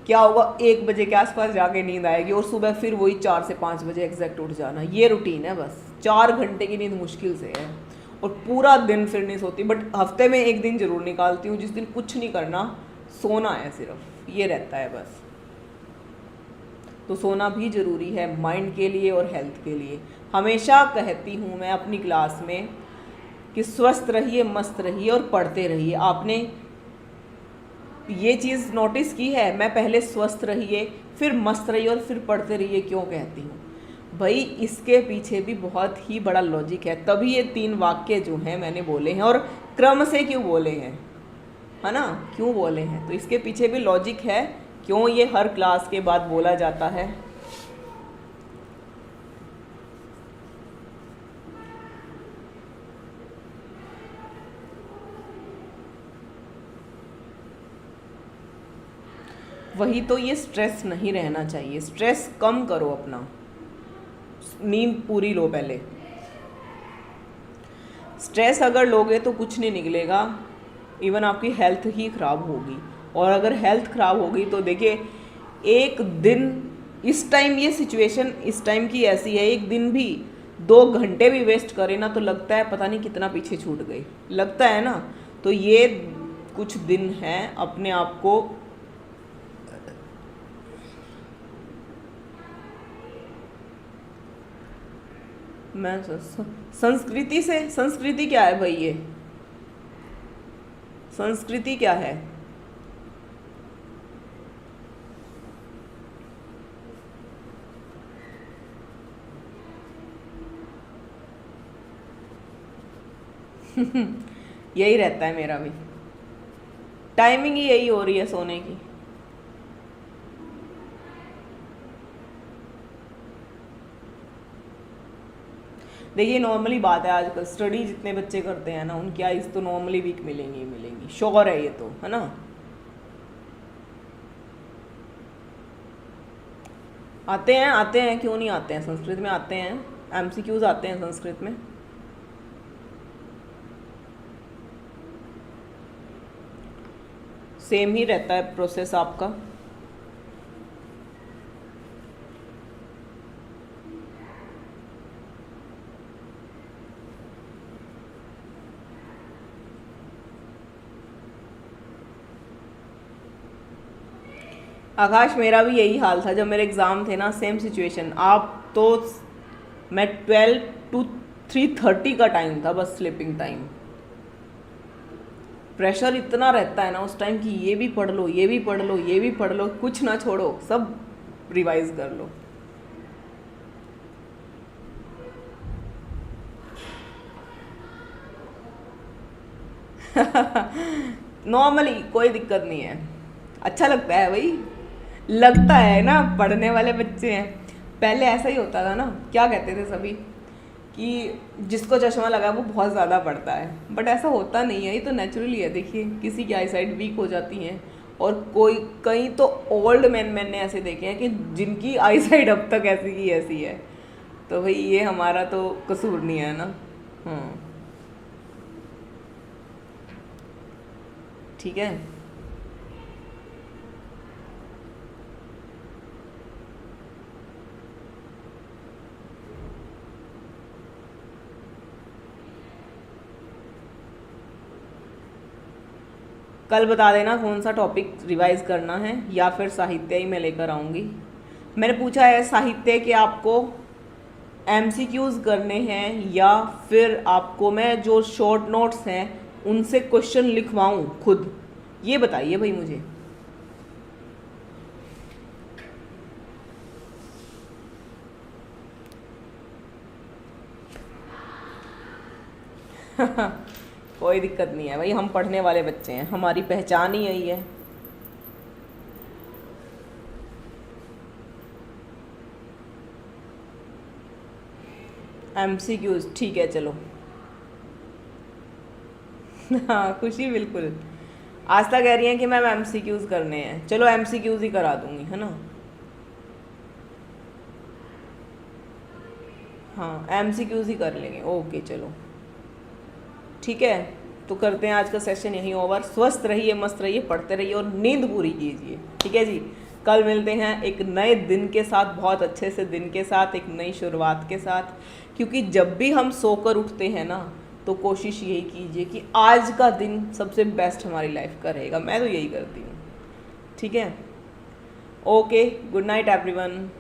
क्या होगा, 1 बजे के आसपास जाके नींद आएगी, और सुबह फिर वही 4 से 5 बजे एग्जैक्ट उठ जाना, ये रूटीन है बस। 4 घंटे की नींद मुश्किल से है, और पूरा दिन फिर नहीं सोती। बट हफ्ते में एक दिन ज़रूर निकालती हूँ, जिस दिन कुछ नहीं करना, सोना है सिर्फ, ये रहता है बस। तो सोना भी ज़रूरी है माइंड के लिए और हेल्थ के लिए। हमेशा कहती हूँ मैं अपनी क्लास में कि स्वस्थ रहिए, मस्त रहिए और पढ़ते रहिए। आपने ये चीज़ नोटिस की है, मैं पहले स्वस्थ रहिए, फिर मस्त रहिए, और फिर पढ़ते रहिए क्यों कहती हूँ भाई, इसके पीछे भी बहुत ही बड़ा लॉजिक है। तभी ये 3 वाक्य जो हैं मैंने बोले हैं, और क्रम से क्यों बोले हैं, है ना, क्यों बोले हैं, तो इसके पीछे भी लॉजिक है, क्यों ये हर क्लास के बाद बोला जाता है। वही तो, ये स्ट्रेस नहीं रहना चाहिए, स्ट्रेस कम करो अपना, नींद पूरी लो पहले। स्ट्रेस अगर लोगे तो कुछ नहीं निकलेगा, इवन आपकी हेल्थ ही ख़राब होगी। और अगर हेल्थ ख़राब होगी तो देखिए, एक दिन, इस टाइम ये सिचुएशन इस टाइम की ऐसी है, एक दिन भी 2 घंटे भी वेस्ट करे ना, तो लगता है पता नहीं कितना पीछे छूट गई, लगता है ना। तो ये कुछ दिन हैं, अपने आप को मैं संस्कृति से, संस्कृति क्या है भाई, ये संस्कृति क्या है, यही रहता है मेरा भी, टाइमिंग ही यही हो रही है सोने की। देखिए नॉर्मली बात है, आजकल स्टडी जितने बच्चे करते हैं ना, उनकी आइज़ तो नॉर्मली वीक मिलेंगी ही मिलेंगी, श्योर है ये तो, है ना। आते हैं, क्यों नहीं आते हैं, संस्कृत में आते हैं, MCQs आते हैं संस्कृत में। सेम ही रहता है प्रोसेस आपका। आकाश मेरा भी यही हाल था जब मेरे एग्ज़ाम थे ना, सेम सिचुएशन। आप तो मैं 12 to 3:30 का टाइम था बस स्लीपिंग टाइम। प्रेशर इतना रहता है ना उस टाइम कि ये भी पढ़ लो, ये भी पढ़ लो, ये भी पढ़ लो, कुछ ना छोड़ो, सब रिवाइज कर लो। नॉर्मली कोई दिक्कत नहीं है, अच्छा लगता है भाई, लगता है ना, पढ़ने वाले बच्चे हैं। पहले ऐसा ही होता था ना, क्या कहते थे सभी कि जिसको चश्मा लगा है वो बहुत ज़्यादा पढ़ता है, बट ऐसा होता नहीं है, ये तो नेचुरली है। देखिए किसी की आई साइट वीक हो जाती है, और कोई कई तो ओल्ड मैंने ऐसे देखे हैं कि जिनकी आई साइट अब तक ऐसी की ऐसी है। तो भाई ये हमारा तो कसूर नहीं है ना। हाँ ठीक है। कल बता देना कौन सा टॉपिक रिवाइज करना है, या फिर साहित्य ही मैं लेकर आऊँगी। मैंने पूछा है साहित्य के आपको एमसीक्यूज़ करने हैं, या फिर आपको मैं जो शॉर्ट नोट्स हैं उनसे क्वेश्चन लिखवाऊँ खुद, ये बताइए भाई मुझे। कोई दिक्कत नहीं है भाई, हम पढ़ने वाले बच्चे हैं, हमारी पहचान ही यही है। एमसीक्यूज़ ठीक है चलो। हाँ खुशी बिल्कुल। आस्था कह रही है कि मैम एमसीक्यूज़ करने हैं, चलो एमसीक्यूज़ ही करा दूंगी, है ना। हाँ एमसीक्यूज़ ही कर लेंगे, ओके चलो ठीक है। तो करते हैं आज का सेशन यहीं ओवर। स्वस्थ रहिए, मस्त रहिए, पढ़ते रहिए और नींद पूरी कीजिए, ठीक है जी। कल मिलते हैं एक नए दिन के साथ, बहुत अच्छे से दिन के साथ, एक नई शुरुआत के साथ। क्योंकि जब भी हम सोकर उठते हैं ना, तो कोशिश यही कीजिए कि आज का दिन सबसे बेस्ट हमारी लाइफ का रहेगा। मैं तो यही करती हूँ, ठीक है। Okay, good night everyone.